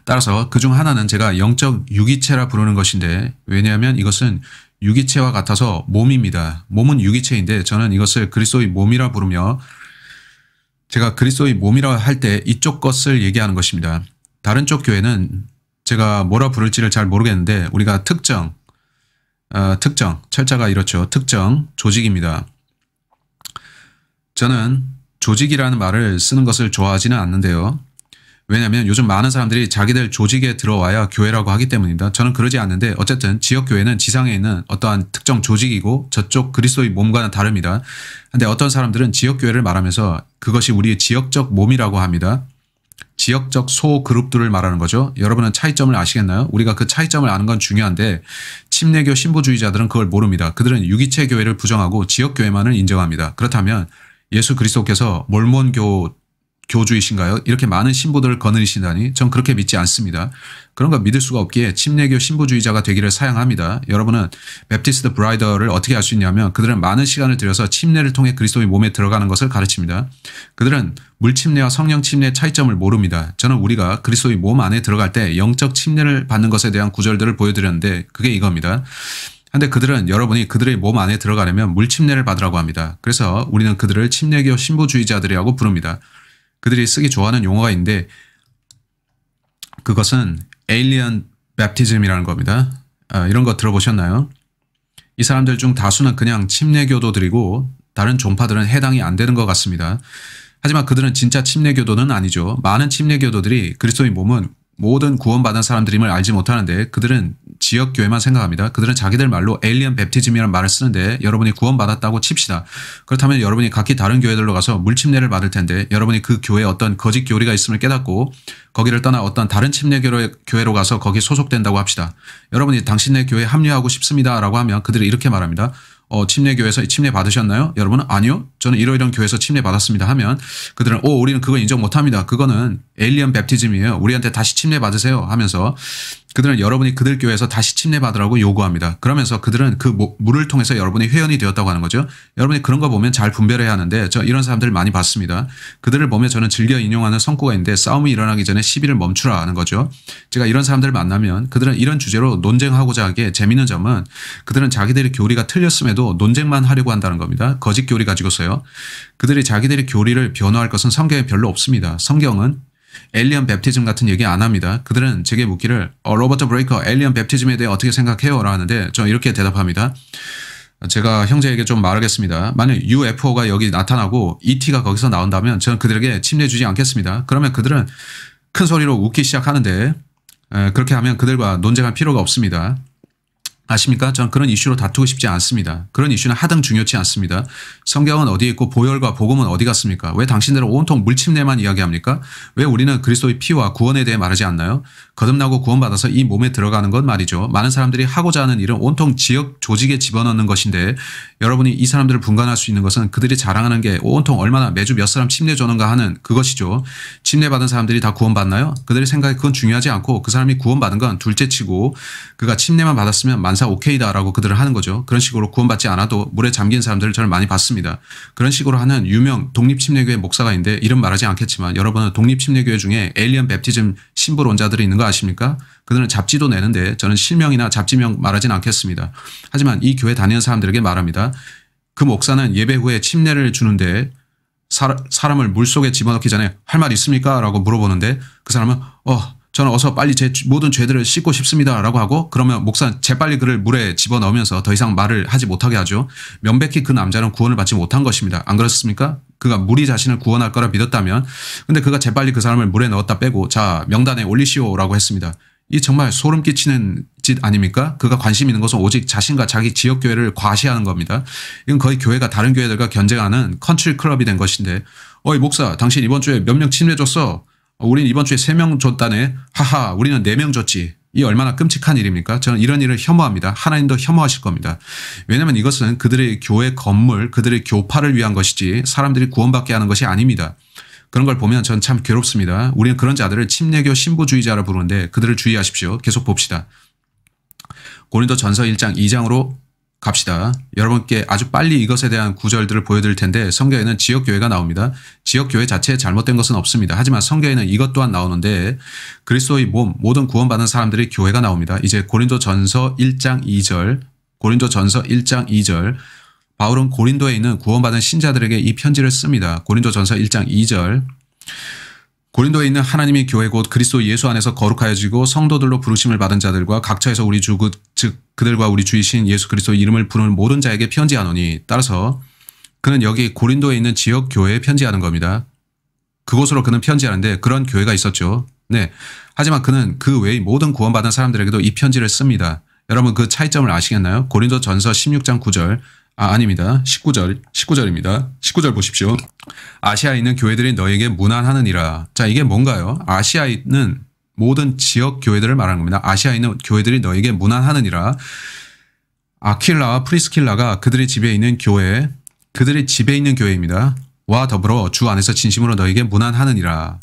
따라서 그중 하나는 제가 영적 유기체라 부르는 것인데 왜냐하면 이것은 유기체와 같아서 몸입니다. 몸은 유기체인데 저는 이것을 그리스도의 몸이라 부르며 제가 그리스도의 몸이라 할 때 이쪽 것을 얘기하는 것입니다. 다른 쪽 교회는 제가 뭐라 부를지를 잘 모르겠는데 우리가 특정, 철자가 이렇죠. 특정 조직입니다. 저는 조직이라는 말을 쓰는 것을 좋아하지는 않는데요. 왜냐하면 요즘 많은 사람들이 자기들 조직에 들어와야 교회라고 하기 때문입니다. 저는 그러지 않는데 어쨌든 지역교회는 지상에 있는 어떠한 특정 조직이고 저쪽 그리스도의 몸과는 다릅니다. 근데 어떤 사람들은 지역교회를 말하면서 그것이 우리의 지역적 몸이라고 합니다. 지역적 소그룹들을 말하는 거죠. 여러분은 차이점을 아시겠나요? 우리가 그 차이점을 아는 건 중요한데 침례교 신부주의자들은 그걸 모릅니다. 그들은 유기체 교회를 부정하고 지역교회만을 인정합니다. 그렇다면 예수 그리스도께서 몰몬교 교주이신가요? 이렇게 많은 신부들을 거느리신다니 전 그렇게 믿지 않습니다. 그런 거 믿을 수가 없기에 침례교 신부주의자가 되기를 사양합니다. 여러분은 베프티스트 브라이더를 어떻게 알 수 있냐면 그들은 많은 시간을 들여서 침례를 통해 그리스도의 몸에 들어가는 것을 가르칩니다. 그들은 물침례와 성령 침례의 차이점을 모릅니다. 저는 우리가 그리스도의 몸 안에 들어갈 때 영적 침례를 받는 것에 대한 구절들을 보여드렸는데 그게 이겁니다. 근데 그들은 여러분이 그들의 몸 안에 들어가려면 물침례를 받으라고 합니다. 그래서 우리는 그들을 침례교 신부주의자들이라고 부릅니다. 그들이 쓰기 좋아하는 용어가 있는데 그것은 에일리언 베프티즘이라는 겁니다. 이런 거 들어보셨나요? 이 사람들 중 다수는 그냥 침례교도들이고 다른 종파들은 해당이 안 되는 것 같습니다. 하지만 그들은 진짜 침례교도는 아니죠. 많은 침례교도들이 그리스도의 몸은 모든 구원받은 사람들임을 알지 못하는데 그들은 지역교회만 생각합니다. 그들은 자기들 말로 에일리언 베프티즘이라는 말을 쓰는데 여러분이 구원받았다고 칩시다. 그렇다면 여러분이 각기 다른 교회들로 가서 물침례를 받을 텐데 여러분이 그 교회에 어떤 거짓 교리가 있음을 깨닫고 거기를 떠나 어떤 다른 침례교회로 가서 거기 소속된다고 합시다. 여러분이 당신네 교회에 합류하고 싶습니다 라고 하면 그들이 이렇게 말합니다. 침례교회에서 침례 받으셨나요? 여러분은 아니요. 저는 이러이러한 교회에서 침례 받았습니다 하면 그들은 우리는 그거 인정 못합니다. 그거는 에일리언 베프티즘이에요. 우리한테 다시 침례 받으세요 하면서 그들은 여러분이 그들 교회에서 다시 침례 받으라고 요구합니다. 그러면서 그들은 그 물을 통해서 여러분이 회원이 되었다고 하는 거죠. 여러분이 그런 거 보면 잘 분별해야 하는데 저 이런 사람들을 많이 봤습니다. 그들을 보면 저는 즐겨 인용하는 성구가 있는데 싸움이 일어나기 전에 시비를 멈추라 하는 거죠. 제가 이런 사람들을 만나면 그들은 이런 주제로 논쟁하고자 하기에 재미있는 점은 그들은 자기들의 교리가 틀렸음에도 논쟁만 하려고 한다는 겁니다. 거짓 교리 가지고서요. 그들이 자기들의 교리를 변호할 것은 성경에 별로 없습니다. 성경은 에일리언 베프티즘 같은 얘기 안 합니다. 그들은 제게 묻기를 로버트 브레이커 에일리언 베프티즘에 대해 어떻게 생각해요? 라고 하는데 저 이렇게 대답합니다. 제가 형제에게 좀 말하겠습니다. 만약 UFO가 여기 나타나고 ET가 거기서 나온다면 저는 그들에게 침례 주지 않겠습니다. 그러면 그들은 큰 소리로 웃기 시작하는데 그렇게 하면 그들과 논쟁할 필요가 없습니다. 아십니까? 전 그런 이슈로 다투고 싶지 않습니다. 그런 이슈는 하등 중요치 않습니다. 성경은 어디에 있고 보혈과 복음은 어디 갔습니까? 왜 당신들은 온통 물침례만 이야기합니까? 왜 우리는 그리스도의 피와 구원에 대해 말하지 않나요? 거듭나고 구원받아서 이 몸에 들어가는 건 말이죠. 많은 사람들이 하고자 하는 일은 온통 지역 조직에 집어넣는 것인데 여러분이 이 사람들을 분간할 수 있는 것은 그들이 자랑하는 게 온통 얼마나 매주 몇 사람 침례 주는가 하는 그것이죠. 침례받은 사람들이 다 구원받나요? 그들의 생각에 그건 중요하지 않고 그 사람이 구원받은 건 둘째치고 그가 침례만 받았으면 만사 오케이다라고 그들은 하는 거죠. 그런 식으로 구원받지 않아도 물에 잠긴 사람들을 저는 많이 봤습니다. 그런 식으로 하는 유명 독립침례교회 목사가 있는데 이름 말하지 않겠지만 여러분은 독립침례교회 중에 에일리언 베프티즘 신부론자들이 있는 거 아십니까? 그들은 잡지도 내는데 저는 실명이나 잡지명 말하진 않겠습니다. 하지만 이 교회 다니는 사람들에게 말합니다. 그 목사는 예배 후에 침례를 주는데 사람을 물속에 집어넣기 전에 할 말 있습니까? 라고 물어보는데 그 사람은 저는 어서 빨리 제 모든 죄들을 씻고 싶습니다. 라고 하고 그러면 목사는 재빨리 그를 물에 집어넣으면서 더 이상 말을 하지 못하게 하죠. 명백히 그 남자는 구원을 받지 못한 것입니다. 안 그렇습니까? 그가 물이 자신을 구원할 거라 믿었다면 근데 그가 재빨리 그 사람을 물에 넣었다 빼고 자 명단에 올리시오라고 했습니다. 이 정말 소름 끼치는 짓 아닙니까? 그가 관심 있는 것은 오직 자신과 자기 지역교회를 과시하는 겁니다. 이건 거의 교회가 다른 교회들과 경쟁하는 컨트리 클럽이 된 것인데 어이 목사 당신 이번 주에 몇 명 침례 줬어? 우린 이번 주에 3명 줬다네. 하하 우리는 4명 줬지. 이 얼마나 끔찍한 일입니까? 저는 이런 일을 혐오합니다. 하나님도 혐오하실 겁니다. 왜냐하면 이것은 그들의 교회 건물, 그들의 교파를 위한 것이지 사람들이 구원받게 하는 것이 아닙니다. 그런 걸 보면 전 참 괴롭습니다. 우리는 그런 자들을 침례교 신부주의자라 부르는데 그들을 주의하십시오. 계속 봅시다. 고린도전서 1장 2장으로 갑시다. 여러분께 아주 빨리 이것에 대한 구절들을 보여드릴 텐데 성경에는 지역교회가 나옵니다. 지역교회 자체에 잘못된 것은 없습니다. 하지만 성경에는 이것 또한 나오는데 그리스도의 몸, 모든 구원받은 사람들의 교회가 나옵니다. 이제 고린도전서 1장 2절, 고린도전서 1장 2절 바울은 고린도에 있는 구원받은 신자들에게 이 편지를 씁니다. 고린도전서 1장 2절 고린도에 있는 하나님의 교회 곧 그리스도 예수 안에서 거룩하여지고 성도들로 부르심을 받은 자들과 각처에서 우리 주 즉 그들과 우리 주이신 예수 그리스도의 이름을 부르는 모든 자에게 편지하노니 따라서 그는 여기 고린도에 있는 지역 교회에 편지하는 겁니다. 그곳으로 그는 편지하는데 그런 교회가 있었죠. 네. 하지만 그는 그 외의 모든 구원받은 사람들에게도 이 편지를 씁니다. 여러분 그 차이점을 아시겠나요? 고린도전서 16장 9절 아닙니다. 19절입니다. 19절 보십시오. 아시아에 있는 교회들이 너에게 문안하느니라. 자 이게 뭔가요? 아시아에 있는 모든 지역 교회들을 말하는 겁니다. 아시아에 있는 교회들이 너에게 문안하느니라. 아킬라와 프리스킬라가 그들의 집에 있는 교회입니다. 와 더불어 주 안에서 진심으로 너에게 문안하느니라.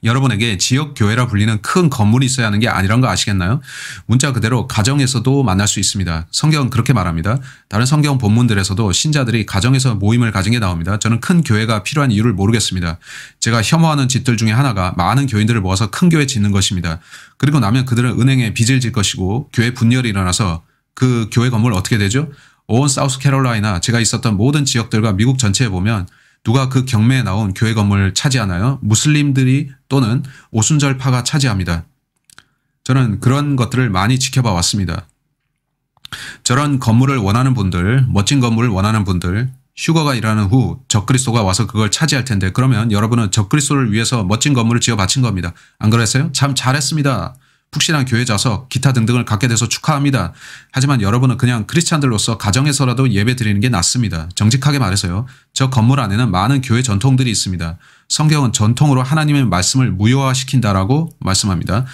여러분에게 지역교회라 불리는 큰 건물이 있어야 하는 게 아니란 거 아시겠나요? 문자 그대로 가정에서도 만날 수 있습니다. 성경은 그렇게 말합니다. 다른 성경 본문들에서도 신자들이 가정에서 모임을 가진 게 나옵니다. 저는 큰 교회가 필요한 이유를 모르겠습니다. 제가 혐오하는 짓들 중에 하나가 많은 교인들을 모아서 큰 교회 짓는 것입니다. 그리고 나면 그들은 은행에 빚을 질 것이고 교회 분열이 일어나서 그 교회 건물 어떻게 되죠? 온 사우스캐롤라이나 제가 있었던 모든 지역들과 미국 전체에 보면 누가 그 경매에 나온 교회 건물을 차지하나요? 무슬림들이 또는 오순절파가 차지합니다. 저는 그런 것들을 많이 지켜봐 왔습니다. 저런 건물을 원하는 분들, 멋진 건물을 원하는 분들, 휴거가 일어나는 후 적그리스도가 와서 그걸 차지할 텐데 그러면 여러분은 적그리스도를 위해서 멋진 건물을 지어 바친 겁니다. 안 그랬어요? 참 잘했습니다. 푹신한 교회 좌석, 기타 등등을 갖게 돼서 축하합니다. 하지만 여러분은 그냥 크리스찬들로서 가정에서라도 예배 드리는 게 낫습니다. 정직하게 말해서요. 저 건물 안에는 많은 교회 전통들이 있습니다. 성경은 전통으로 하나님의 말씀을 무효화시킨다라고 말씀합니다.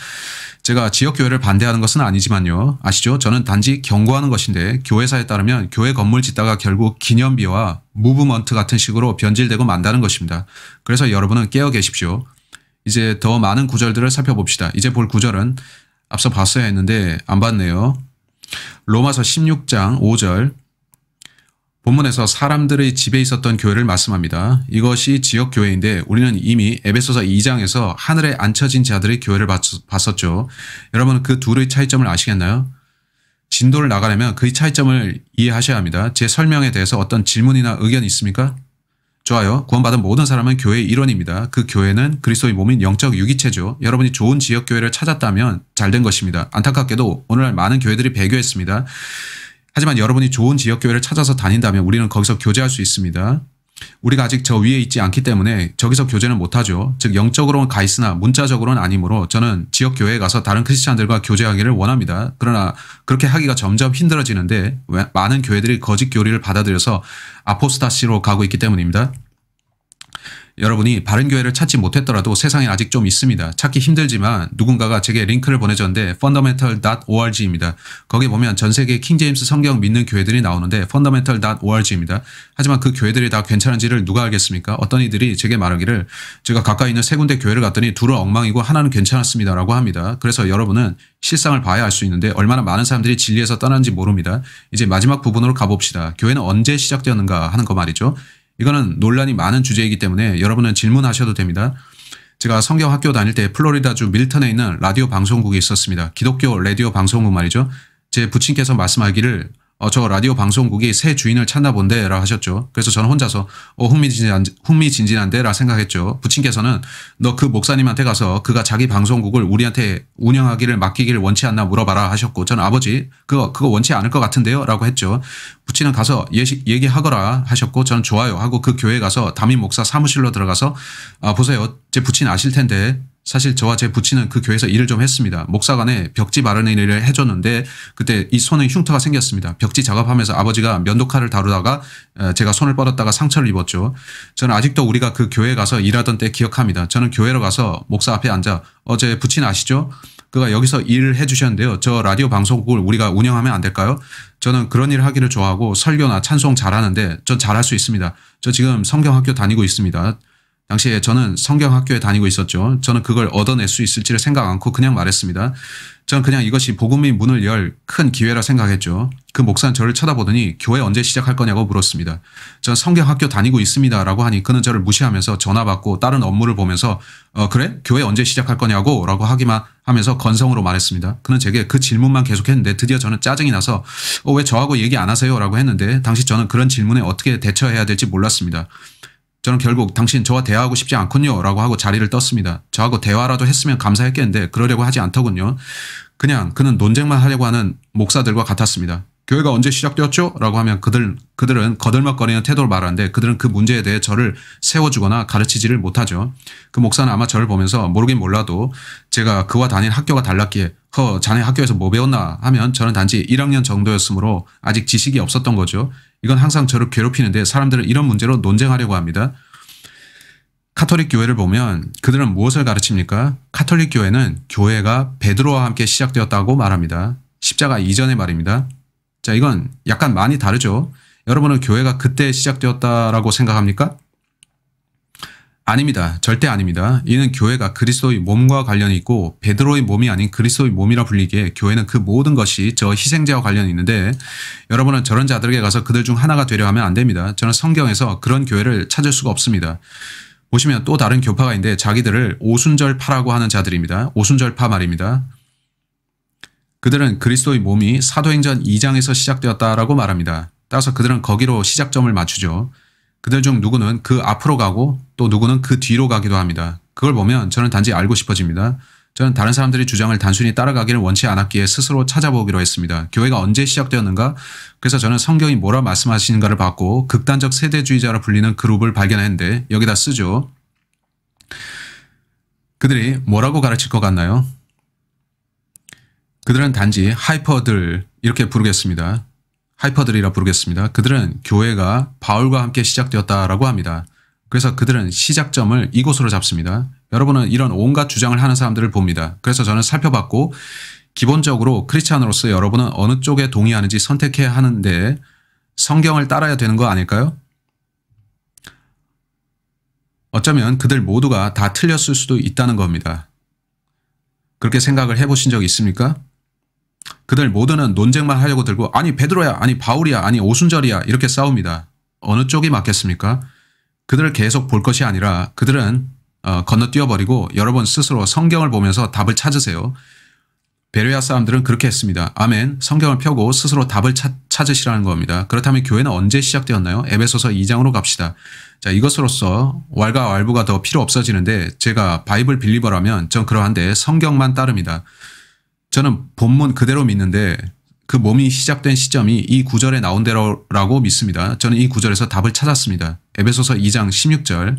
제가 지역교회를 반대하는 것은 아니지만요. 아시죠? 저는 단지 경고하는 것인데 교회사에 따르면 교회 건물 짓다가 결국 기념비와 무브먼트 같은 식으로 변질되고 만다는 것입니다. 그래서 여러분은 깨어 계십시오. 이제 더 많은 구절들을 살펴봅시다. 이제 볼 구절은 앞서 봤어야 했는데 안 봤네요. 로마서 16장 5절 본문에서 사람들의 집에 있었던 교회를 말씀합니다. 이것이 지역교회인데 우리는 이미 에베소서 2장에서 하늘에 앉혀진 자들의 교회를 봤었죠. 여러분 그 둘의 차이점을 아시겠나요? 진도를 나가려면 그 차이점을 이해하셔야 합니다. 제 설명에 대해서 어떤 질문이나 의견이 있습니까? 좋아요. 구원받은 모든 사람은 교회의 일원입니다. 그 교회는 그리스도의 몸인 영적 유기체죠. 여러분이 좋은 지역교회를 찾았다면 잘된 것입니다. 안타깝게도 오늘날 많은 교회들이 배교했습니다. 하지만 여러분이 좋은 지역교회를 찾아서 다닌다면 우리는 거기서 교제할 수 있습니다. 우리가 아직 저 위에 있지 않기 때문에 저기서 교제는 못하죠. 즉 영적으로는 가 있으나 문자적으로는 아니므로 저는 지역 교회에 가서 다른 크리스찬들과 교제하기를 원합니다. 그러나 그렇게 하기가 점점 힘들어지는데 많은 교회들이 거짓 교리를 받아들여서 아포스타시로 가고 있기 때문입니다. 여러분이 바른 교회를 찾지 못했더라도 세상에 아직 좀 있습니다. 찾기 힘들지만 누군가가 제게 링크를 보내줬는데 fundamental.org입니다. 거기 보면 전 세계 킹제임스 성경 믿는 교회들이 나오는데 fundamental.org입니다. 하지만 그 교회들이 다 괜찮은지를 누가 알겠습니까? 어떤 이들이 제게 말하기를 제가 가까이 있는 세 군데 교회를 갔더니 둘은 엉망이고 하나는 괜찮았습니다 라고 합니다. 그래서 여러분은 실상을 봐야 알 수 있는데 얼마나 많은 사람들이 진리에서 떠나는지 모릅니다. 이제 마지막 부분으로 가봅시다. 교회는 언제 시작되었는가 하는 거 말이죠. 이거는 논란이 많은 주제이기 때문에 여러분은 질문하셔도 됩니다. 제가 성경학교 다닐 때 플로리다주 밀턴에 있는 라디오 방송국이 있었습니다. 기독교 라디오 방송국 말이죠. 제 부친께서 말씀하기를 저 라디오 방송국이 새 주인을 찾나 본데 라 하셨죠. 그래서 저는 혼자서 흥미진진한데 라 생각했죠. 부친께서는 너 그 목사님한테 가서 그가 자기 방송국을 우리한테 운영하기를 맡기기를 원치 않나 물어봐라 하셨고 저는 아버지 그거 원치 않을 것 같은데요 라고 했죠. 부친은 가서 얘기하거라 하셨고 저는 좋아요 하고 그 교회에 가서 담임 목사 사무실로 들어가서 보세요 제 부친 아실 텐데 사실 저와 제 부친은 그 교회에서 일을 좀 했습니다. 목사간에 벽지 바르는 일을 해줬는데 그때 이 손에 흉터가 생겼습니다. 벽지 작업하면서 아버지가 면도칼을 다루다가 제가 손을 뻗었다가 상처를 입었죠. 저는 아직도 우리가 그 교회에 가서 일하던 때 기억합니다. 저는 교회로 가서 목사 앞에 앉아 제 부친 아시죠? 그가 여기서 일을 해주셨는데요. 저 라디오 방송국을 우리가 운영하면 안 될까요? 저는 그런 일을 하기를 좋아하고 설교나 찬송 잘하는데 전 잘할 수 있습니다. 저 지금 성경학교 다니고 있습니다. 당시에 저는 성경학교에 다니고 있었죠. 저는 그걸 얻어낼 수 있을지를 생각 않고 그냥 말했습니다. 저는 그냥 이것이 복음의 문을 열 큰 기회라 생각했죠. 그 목사는 저를 쳐다보더니 교회 언제 시작할 거냐고 물었습니다. 저는 성경학교 다니고 있습니다 라고 하니 그는 저를 무시하면서 전화 받고 다른 업무를 보면서 그래? 교회 언제 시작할 거냐고 라고 하기만 하면서 건성으로 말했습니다. 그는 제게 그 질문만 계속했는데 드디어 저는 짜증이 나서 왜 저하고 얘기 안 하세요 라고 했는데 당시 저는 그런 질문에 어떻게 대처해야 될지 몰랐습니다. 저는 결국 당신 저와 대화하고 싶지 않군요 라고 하고 자리를 떴습니다. 저하고 대화라도 했으면 감사했겠는데 그러려고 하지 않더군요. 그냥 그는 논쟁만 하려고 하는 목사들과 같았습니다. 교회가 언제 시작되었죠? 라고 하면 그들은 거들먹거리는 태도를 말하는데 그들은 그 문제에 대해 저를 세워주거나 가르치지를 못하죠. 그 목사는 아마 저를 보면서 모르긴 몰라도 제가 그와 다닌 학교가 달랐기에 자네 학교에서 뭐 배웠나 하면 저는 단지 1학년 정도였으므로 아직 지식이 없었던 거죠. 이건 항상 저를 괴롭히는데 사람들은 이런 문제로 논쟁하려고 합니다. 카톨릭 교회를 보면 그들은 무엇을 가르칩니까? 카톨릭 교회는 교회가 베드로와 함께 시작되었다고 말합니다. 십자가 이전의 말입니다. 자, 이건 약간 많이 다르죠. 여러분은 교회가 그때 시작되었다라고 생각합니까? 아닙니다. 절대 아닙니다. 이는 교회가 그리스도의 몸과 관련이 있고 베드로의 몸이 아닌 그리스도의 몸이라 불리기에 교회는 그 모든 것이 저 희생자와 관련이 있는데 여러분은 저런 자들에게 가서 그들 중 하나가 되려 하면 안 됩니다. 저는 성경에서 그런 교회를 찾을 수가 없습니다. 보시면 또 다른 교파가 있는데 자기들을 오순절파라고 하는 자들입니다. 오순절파 말입니다. 그들은 그리스도의 몸이 사도행전 2장에서 시작되었다라고 말합니다. 따라서 그들은 거기로 시작점을 맞추죠. 그들 중 누구는 그 앞으로 가고 또 누구는 그 뒤로 가기도 합니다. 그걸 보면 저는 단지 알고 싶어집니다. 저는 다른 사람들의 주장을 단순히 따라가기를 원치 않았기에 스스로 찾아보기로 했습니다. 교회가 언제 시작되었는가? 그래서 저는 성경이 뭐라 말씀하시는가를 봤고 극단적 세대주의자로 불리는 그룹을 발견했는데 여기다 쓰죠. 그들이 뭐라고 가르칠 것 같나요? 그들은 단지 하이퍼들 이렇게 부르겠습니다. 하이퍼들이라 부르겠습니다. 그들은 교회가 바울과 함께 시작되었다라고 합니다. 그래서 그들은 시작점을 이곳으로 잡습니다. 여러분은 이런 온갖 주장을 하는 사람들을 봅니다. 그래서 저는 살펴봤고 기본적으로 크리스찬으로서 여러분은 어느 쪽에 동의하는지 선택해야 하는데 성경을 따라야 되는 거 아닐까요? 어쩌면 그들 모두가 다 틀렸을 수도 있다는 겁니다. 그렇게 생각을 해보신 적 있습니까? 그들 모두는 논쟁만 하려고 들고 아니 베드로야 아니 바울이야 아니 오순절이야 이렇게 싸웁니다. 어느 쪽이 맞겠습니까? 그들을 계속 볼 것이 아니라 그들은 건너뛰어버리고 여러분 스스로 성경을 보면서 답을 찾으세요. 베레아 사람들은 그렇게 했습니다. 아멘. 성경을 펴고 스스로 답을 찾으시라는 겁니다. 그렇다면 교회는 언제 시작되었나요? 에베소서 2장으로 갑시다. 자, 이것으로서 왈가왈부가 더 필요 없어지는데 제가 바이블 빌리버라면 전 그러한데 성경만 따릅니다. 저는 본문 그대로 믿는데 그 몸이 시작된 시점이 이 구절에 나온 대로라고 믿습니다. 저는 이 구절에서 답을 찾았습니다. 에베소서 2장 16절.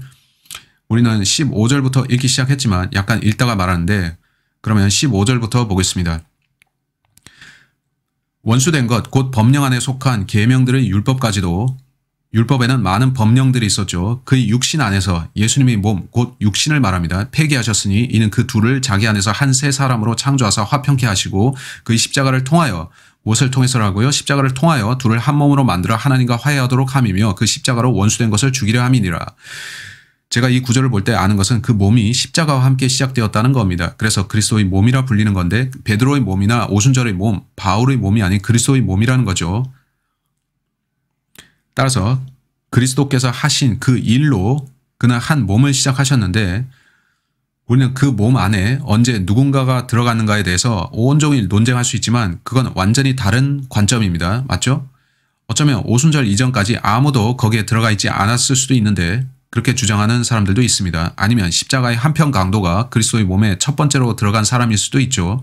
우리는 15절부터 읽기 시작했지만 약간 읽다가 말았는데 그러면 15절부터 보겠습니다. 원수된 것 곧 법령 안에 속한 계명들의 율법까지도 율법에는 많은 법령들이 있었죠. 그의 육신 안에서 예수님의 몸 곧 육신을 말합니다. 폐기하셨으니 이는 그 둘을 자기 안에서 한 새 사람으로 창조하사 화평케 하시고 그의 십자가를 통하여 무엇을 통해서라고요? 십자가를 통하여 둘을 한 몸으로 만들어 하나님과 화해하도록 함이며 그 십자가로 원수된 것을 죽이려 함이니라. 제가 이 구절을 볼 때 아는 것은 그 몸이 십자가와 함께 시작되었다는 겁니다. 그래서 그리스도의 몸이라 불리는 건데 베드로의 몸이나 오순절의 몸, 바울의 몸이 아닌 그리스도의 몸이라는 거죠. 따라서 그리스도께서 하신 그 일로 그는 한 몸을 시작하셨는데 우리는 그 몸 안에 언제 누군가가 들어가는가에 대해서 온종일 논쟁할 수 있지만 그건 완전히 다른 관점입니다. 맞죠? 어쩌면 오순절 이전까지 아무도 거기에 들어가 있지 않았을 수도 있는데 그렇게 주장하는 사람들도 있습니다. 아니면 십자가의 한편 강도가 그리스도의 몸에 첫 번째로 들어간 사람일 수도 있죠.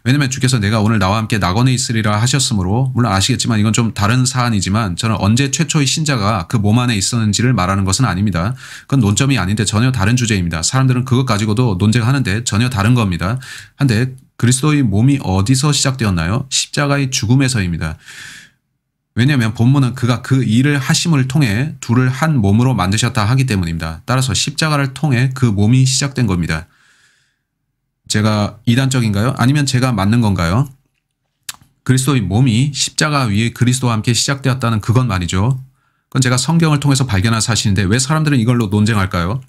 왜냐하면 주께서 내가 오늘 나와 함께 낙원에 있으리라 하셨으므로 물론 아시겠지만 이건 좀 다른 사안이지만 저는 언제 최초의 신자가 그 몸 안에 있었는지를 말하는 것은 아닙니다. 그건 논점이 아닌데 전혀 다른 주제입니다. 사람들은 그것 가지고도 논쟁하는데 전혀 다른 겁니다. 한데 그리스도의 몸이 어디서 시작되었나요? 십자가의 죽음에서입니다. 왜냐하면 본문은 그가 그 일을 하심을 통해 둘을 한 몸으로 만드셨다 하기 때문입니다. 따라서 십자가를 통해 그 몸이 시작된 겁니다. 제가 이단적인가요? 아니면 제가 맞는 건가요? 그리스도의 몸이 십자가 위에 그리스도와 함께 시작되었다는 그건 말이죠. 그건 제가 성경을 통해서 발견한 사실인데 왜 사람들은 이걸로 논쟁할까요?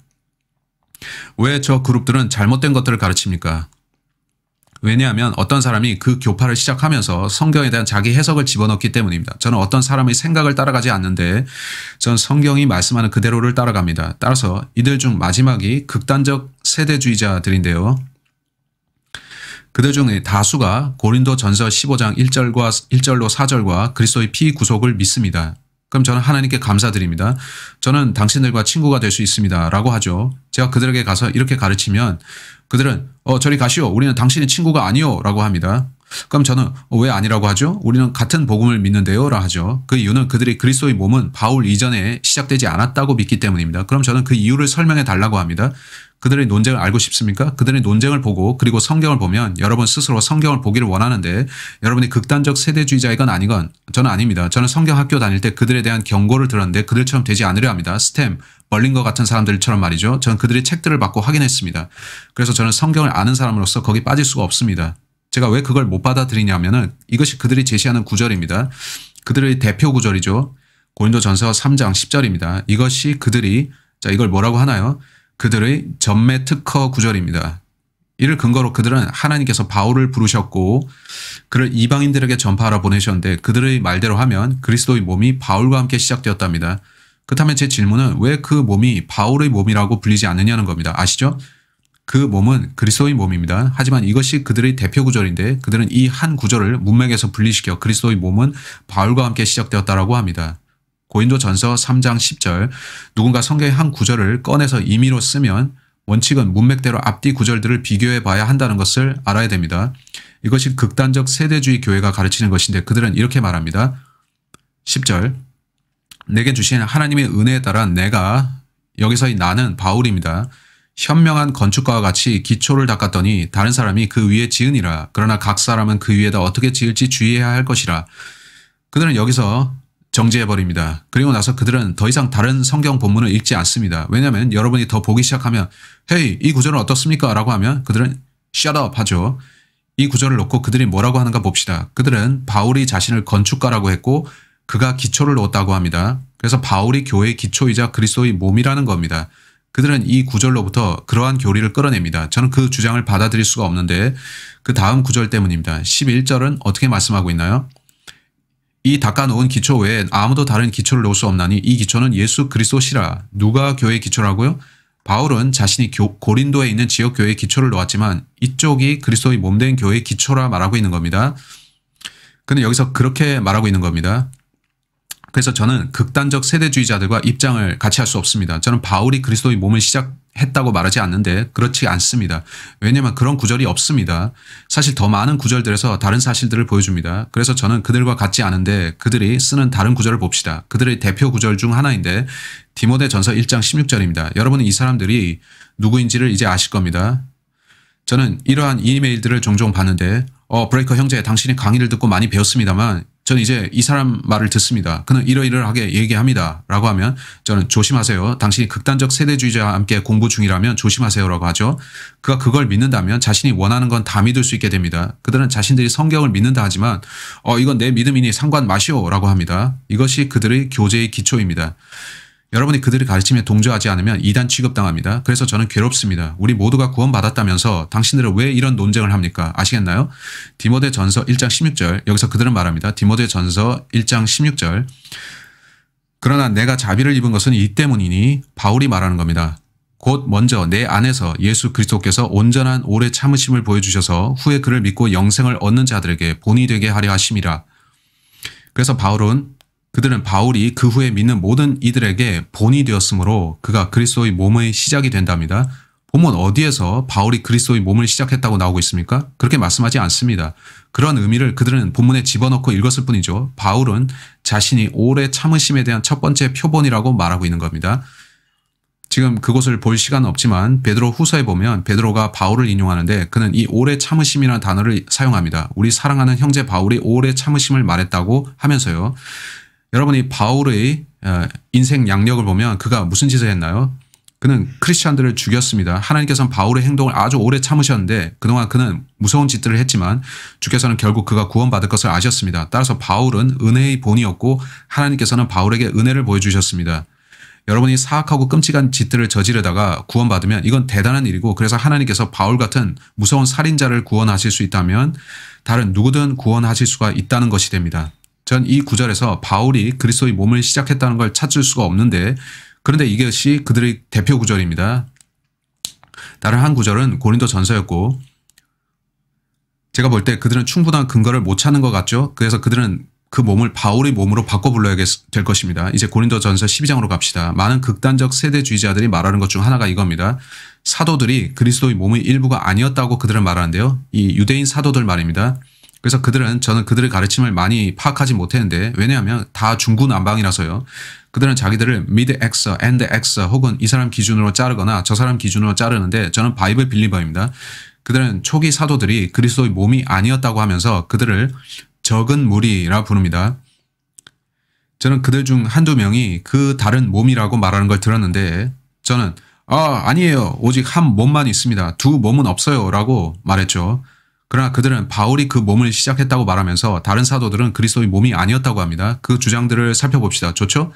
왜 저 그룹들은 잘못된 것들을 가르칩니까? 왜냐하면 어떤 사람이 그 교파를 시작하면서 성경에 대한 자기 해석을 집어넣기 때문입니다. 저는 어떤 사람의 생각을 따라가지 않는데 저는 성경이 말씀하는 그대로를 따라갑니다. 따라서 이들 중 마지막이 극단적 세대주의자들인데요. 그들 중에 다수가 고린도 전서 15장 1절로 4절과 그리스도의 피 구속을 믿습니다. 그럼 저는 하나님께 감사드립니다. 저는 당신들과 친구가 될 수 있습니다. 라고 하죠. 제가 그들에게 가서 이렇게 가르치면 그들은 저리 가시오. 우리는 당신의 친구가 아니오. 라고 합니다. 그럼 저는 왜 아니라고 하죠? 우리는 같은 복음을 믿는데요. 라 하죠. 그 이유는 그들이 그리스도의 몸은 바울 이전에 시작되지 않았다고 믿기 때문입니다. 그럼 저는 그 이유를 설명해 달라고 합니다. 그들의 논쟁을 알고 싶습니까? 그들의 논쟁을 보고 그리고 성경을 보면 여러분 스스로 성경을 보기를 원하는데 여러분이 극단적 세대주의자이건 아니건 저는 아닙니다. 저는 성경 학교 다닐 때 그들에 대한 경고를 들었는데 그들처럼 되지 않으려 합니다. 스템, 벌린거 같은 사람들처럼 말이죠. 저는 그들의 책들을 받고 확인했습니다. 그래서 저는 성경을 아는 사람으로서 거기 빠질 수가 없습니다. 제가 왜 그걸 못 받아들이냐면은 이것이 그들이 제시하는 구절입니다. 그들의 대표 구절이죠. 고린도전서 3장 10절입니다. 이것이 그들이 이걸 뭐라고 하나요? 그들의 전매 특허 구절입니다. 이를 근거로 그들은 하나님께서 바울을 부르셨고 그를 이방인들에게 전파하러 보내셨는데 그들의 말대로 하면 그리스도의 몸이 바울과 함께 시작되었답니다. 그렇다면 제 질문은 왜 그 몸이 바울의 몸이라고 불리지 않느냐는 겁니다. 아시죠? 그 몸은 그리스도의 몸입니다. 하지만 이것이 그들의 대표 구절인데 그들은 이 한 구절을 문맥에서 분리시켜 그리스도의 몸은 바울과 함께 시작되었다라고 합니다. 고린도전서 3장 10절 누군가 성경의 한 구절을 꺼내서 임의로 쓰면 원칙은 문맥대로 앞뒤 구절들을 비교해 봐야 한다는 것을 알아야 됩니다. 이것이 극단적 세대주의 교회가 가르치는 것인데 그들은 이렇게 말합니다. 10절 내게 주신 하나님의 은혜에 따라 내가 여기서의 나는 바울입니다. 현명한 건축가와 같이 기초를 닦았더니 다른 사람이 그 위에 지으니라. 그러나 각 사람은 그 위에다 어떻게 지을지 주의해야 할 것이라. 그들은 여기서 정지해버립니다. 그리고 나서 그들은 더 이상 다른 성경 본문을 읽지 않습니다. 왜냐하면 여러분이 더 보기 시작하면 헤이 이 구절은 어떻습니까? 라고 하면 그들은 shut up 하죠. 이 구절을 놓고 그들이 뭐라고 하는가 봅시다. 그들은 바울이 자신을 건축가라고 했고 그가 기초를 놓았다고 합니다. 그래서 바울이 교회의 기초이자 그리스도의 몸이라는 겁니다. 그들은 이 구절로부터 그러한 교리를 끌어냅니다. 저는 그 주장을 받아들일 수가 없는데 그 다음 구절 때문입니다. 11절은 어떻게 말씀하고 있나요? 이 닦아놓은 기초 외에 아무도 다른 기초를 놓을 수 없나니 이 기초는 예수 그리스도시라. 누가 교회의 기초라고요? 바울은 자신이 고린도에 있는 지역 교회의 기초를 놓았지만 이쪽이 그리스도의 몸된 교회의 기초라 말하고 있는 겁니다. 그는 여기서 그렇게 말하고 있는 겁니다. 그래서 저는 극단적 세대주의자들과 입장을 같이 할 수 없습니다. 저는 바울이 그리스도의 몸을 시작했다고 말하지 않는데 그렇지 않습니다. 왜냐하면 그런 구절이 없습니다. 사실 더 많은 구절들에서 다른 사실들을 보여줍니다. 그래서 저는 그들과 같지 않은데 그들이 쓰는 다른 구절을 봅시다. 그들의 대표 구절 중 하나인데 디모데전서 1장 16절입니다. 여러분은 이 사람들이 누구인지를 이제 아실 겁니다. 저는 이러한 이메일들을 종종 받는데 브레이커 형제, 당신이 강의를 듣고 많이 배웠습니다만 저는 이제 이 사람 말을 듣습니다. 그는 이러이러하게 얘기합니다. 라고 하면 저는 조심하세요. 당신이 극단적 세대주의자와 함께 공부 중이라면 조심하세요. 라고 하죠. 그가 그걸 믿는다면 자신이 원하는 건 다 믿을 수 있게 됩니다. 그들은 자신들이 성경을 믿는다 하지만 이건 내 믿음이니 상관 마시오. 라고 합니다. 이것이 그들의 교제의 기초입니다. 여러분이 그들의 가르침에 동조하지 않으면 이단 취급당합니다. 그래서 저는 괴롭습니다. 우리 모두가 구원받았다면서 당신들은 왜 이런 논쟁을 합니까? 아시겠나요? 디모데전서 1장 16절 여기서 그들은 말합니다. 디모데전서 1장 16절 그러나 내가 자비를 입은 것은 이 때문이니 바울이 말하는 겁니다. 곧 먼저 내 안에서 예수 그리스도께서 온전한 오래 참으심을 보여주셔서 후에 그를 믿고 영생을 얻는 자들에게 본이 되게 하려 하심이라. 그래서 그들은 바울이 그 후에 믿는 모든 이들에게 본이 되었으므로 그가 그리스도의 몸의 시작이 된답니다. 본문 어디에서 바울이 그리스도의 몸을 시작했다고 나오고 있습니까? 그렇게 말씀하지 않습니다. 그런 의미를 그들은 본문에 집어넣고 읽었을 뿐이죠. 바울은 자신이 오래 참으심에 대한 첫 번째 표본이라고 말하고 있는 겁니다. 지금 그곳을 볼 시간은 없지만 베드로 후서에 보면 베드로가 바울을 인용하는데 그는 이 오래 참으심이라는 단어를 사용합니다. 우리 사랑하는 형제 바울이 오래 참으심을 말했다고 하면서요. 여러분이 바울의 인생 양력을 보면 그가 무슨 짓을 했나요? 그는 크리스찬들을 죽였습니다. 하나님께서는 바울의 행동을 아주 오래 참으셨는데 그동안 그는 무서운 짓들을 했지만 주께서는 결국 그가 구원받을 것을 아셨습니다. 따라서 바울은 은혜의 본이었고 하나님께서는 바울에게 은혜를 보여주셨습니다. 여러분이 사악하고 끔찍한 짓들을 저지르다가 구원받으면 이건 대단한 일이고 그래서 하나님께서 바울 같은 무서운 살인자를 구원하실 수 있다면 다른 누구든 구원하실 수가 있다는 것이 됩니다. 전 이 구절에서 바울이 그리스도의 몸을 시작했다는 걸 찾을 수가 없는데 그런데 이것이 그들의 대표 구절입니다. 다른 한 구절은 고린도전서였고 제가 볼 때 그들은 충분한 근거를 못 찾는 것 같죠. 그래서 그들은 그 몸을 바울의 몸으로 바꿔 불러야 될 것입니다. 이제 고린도전서 12장으로 갑시다. 많은 극단적 세대주의자들이 말하는 것 중 하나가 이겁니다. 사도들이 그리스도의 몸의 일부가 아니었다고 그들은 말하는데요. 이 유대인 사도들 말입니다. 그래서 저는 그들의 가르침을 많이 파악하지 못했는데 왜냐하면 다 중구난방이라서요. 그들은 자기들을 mid X, and X 혹은 이 사람 기준으로 자르거나 저 사람 기준으로 자르는데 저는 바이블 빌리버입니다. 그들은 초기 사도들이 그리스도의 몸이 아니었다고 하면서 그들을 적은 무리라 부릅니다. 저는 그들 중 한두 명이 그 다른 몸이라고 말하는 걸 들었는데 저는 아니에요. 오직 한 몸만 있습니다. 두 몸은 없어요. 라고 말했죠. 그러나 그들은 바울이 그 몸을 시작했다고 말하면서 다른 사도들은 그리스도의 몸이 아니었다고 합니다. 그 주장들을 살펴봅시다. 좋죠?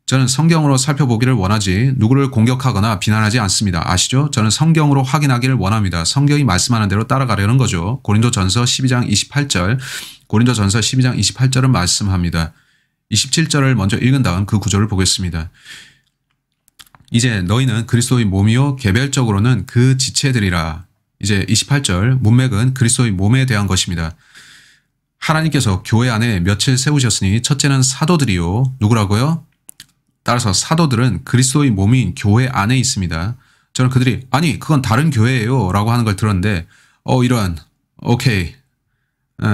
저는 성경으로 살펴보기를 원하지 누구를 공격하거나 비난하지 않습니다. 아시죠? 저는 성경으로 확인하기를 원합니다. 성경이 말씀하는 대로 따라가려는 거죠. 고린도전서 12장 28절 고린도전서 12장 28절은 말씀합니다. 27절을 먼저 읽은 다음 그 구절을 보겠습니다. 이제 너희는 그리스도의 몸이요 개별적으로는 그 지체들이라. 이제 28절 문맥은 그리스도의 몸에 대한 것입니다. 하나님께서 교회 안에 몇을 세우셨으니 첫째는 사도들이요. 누구라고요? 따라서 사도들은 그리스도의 몸인 교회 안에 있습니다. 저는 그들이 아니 그건 다른 교회예요 라고 하는 걸 들었는데 오케이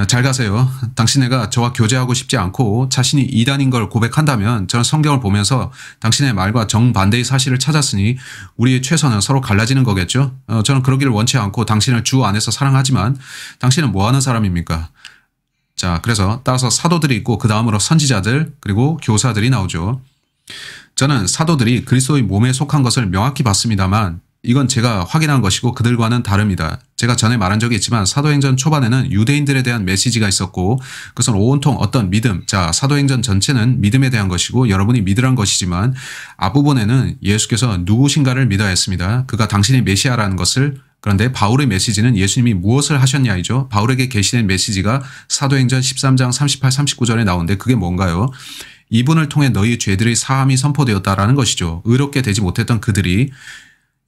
잘 가세요. 당신네가 저와 교제하고 싶지 않고 자신이 이단인 걸 고백한다면 저는 성경을 보면서 당신의 말과 정반대의 사실을 찾았으니 우리의 최선은 서로 갈라지는 거겠죠. 저는 그러기를 원치 않고 당신을 주 안에서 사랑하지만 당신은 뭐 하는 사람입니까? 자, 그래서 따라서 사도들이 있고 그 다음으로 선지자들 그리고 교사들이 나오죠. 저는 사도들이 그리스도의 몸에 속한 것을 명확히 봤습니다만 이건 제가 확인한 것이고 그들과는 다릅니다. 제가 전에 말한 적이 있지만 사도행전 초반에는 유대인들에 대한 메시지가 있었고 그것은 온통 어떤 믿음, 사도행전 전체는 믿음에 대한 것이고 여러분이 믿으란 것이지만 앞부분에는 예수께서 누구신가를 믿어야 했습니다. 그가 당신의 메시아라는 것을. 그런데 바울의 메시지는 예수님이 무엇을 하셨냐이죠. 바울에게 계시된 메시지가 사도행전 13장 38, 39절에 나오는데 그게 뭔가요? 이분을 통해 너희 죄들의 사함이 선포되었다라는 것이죠. 의롭게 되지 못했던 그들이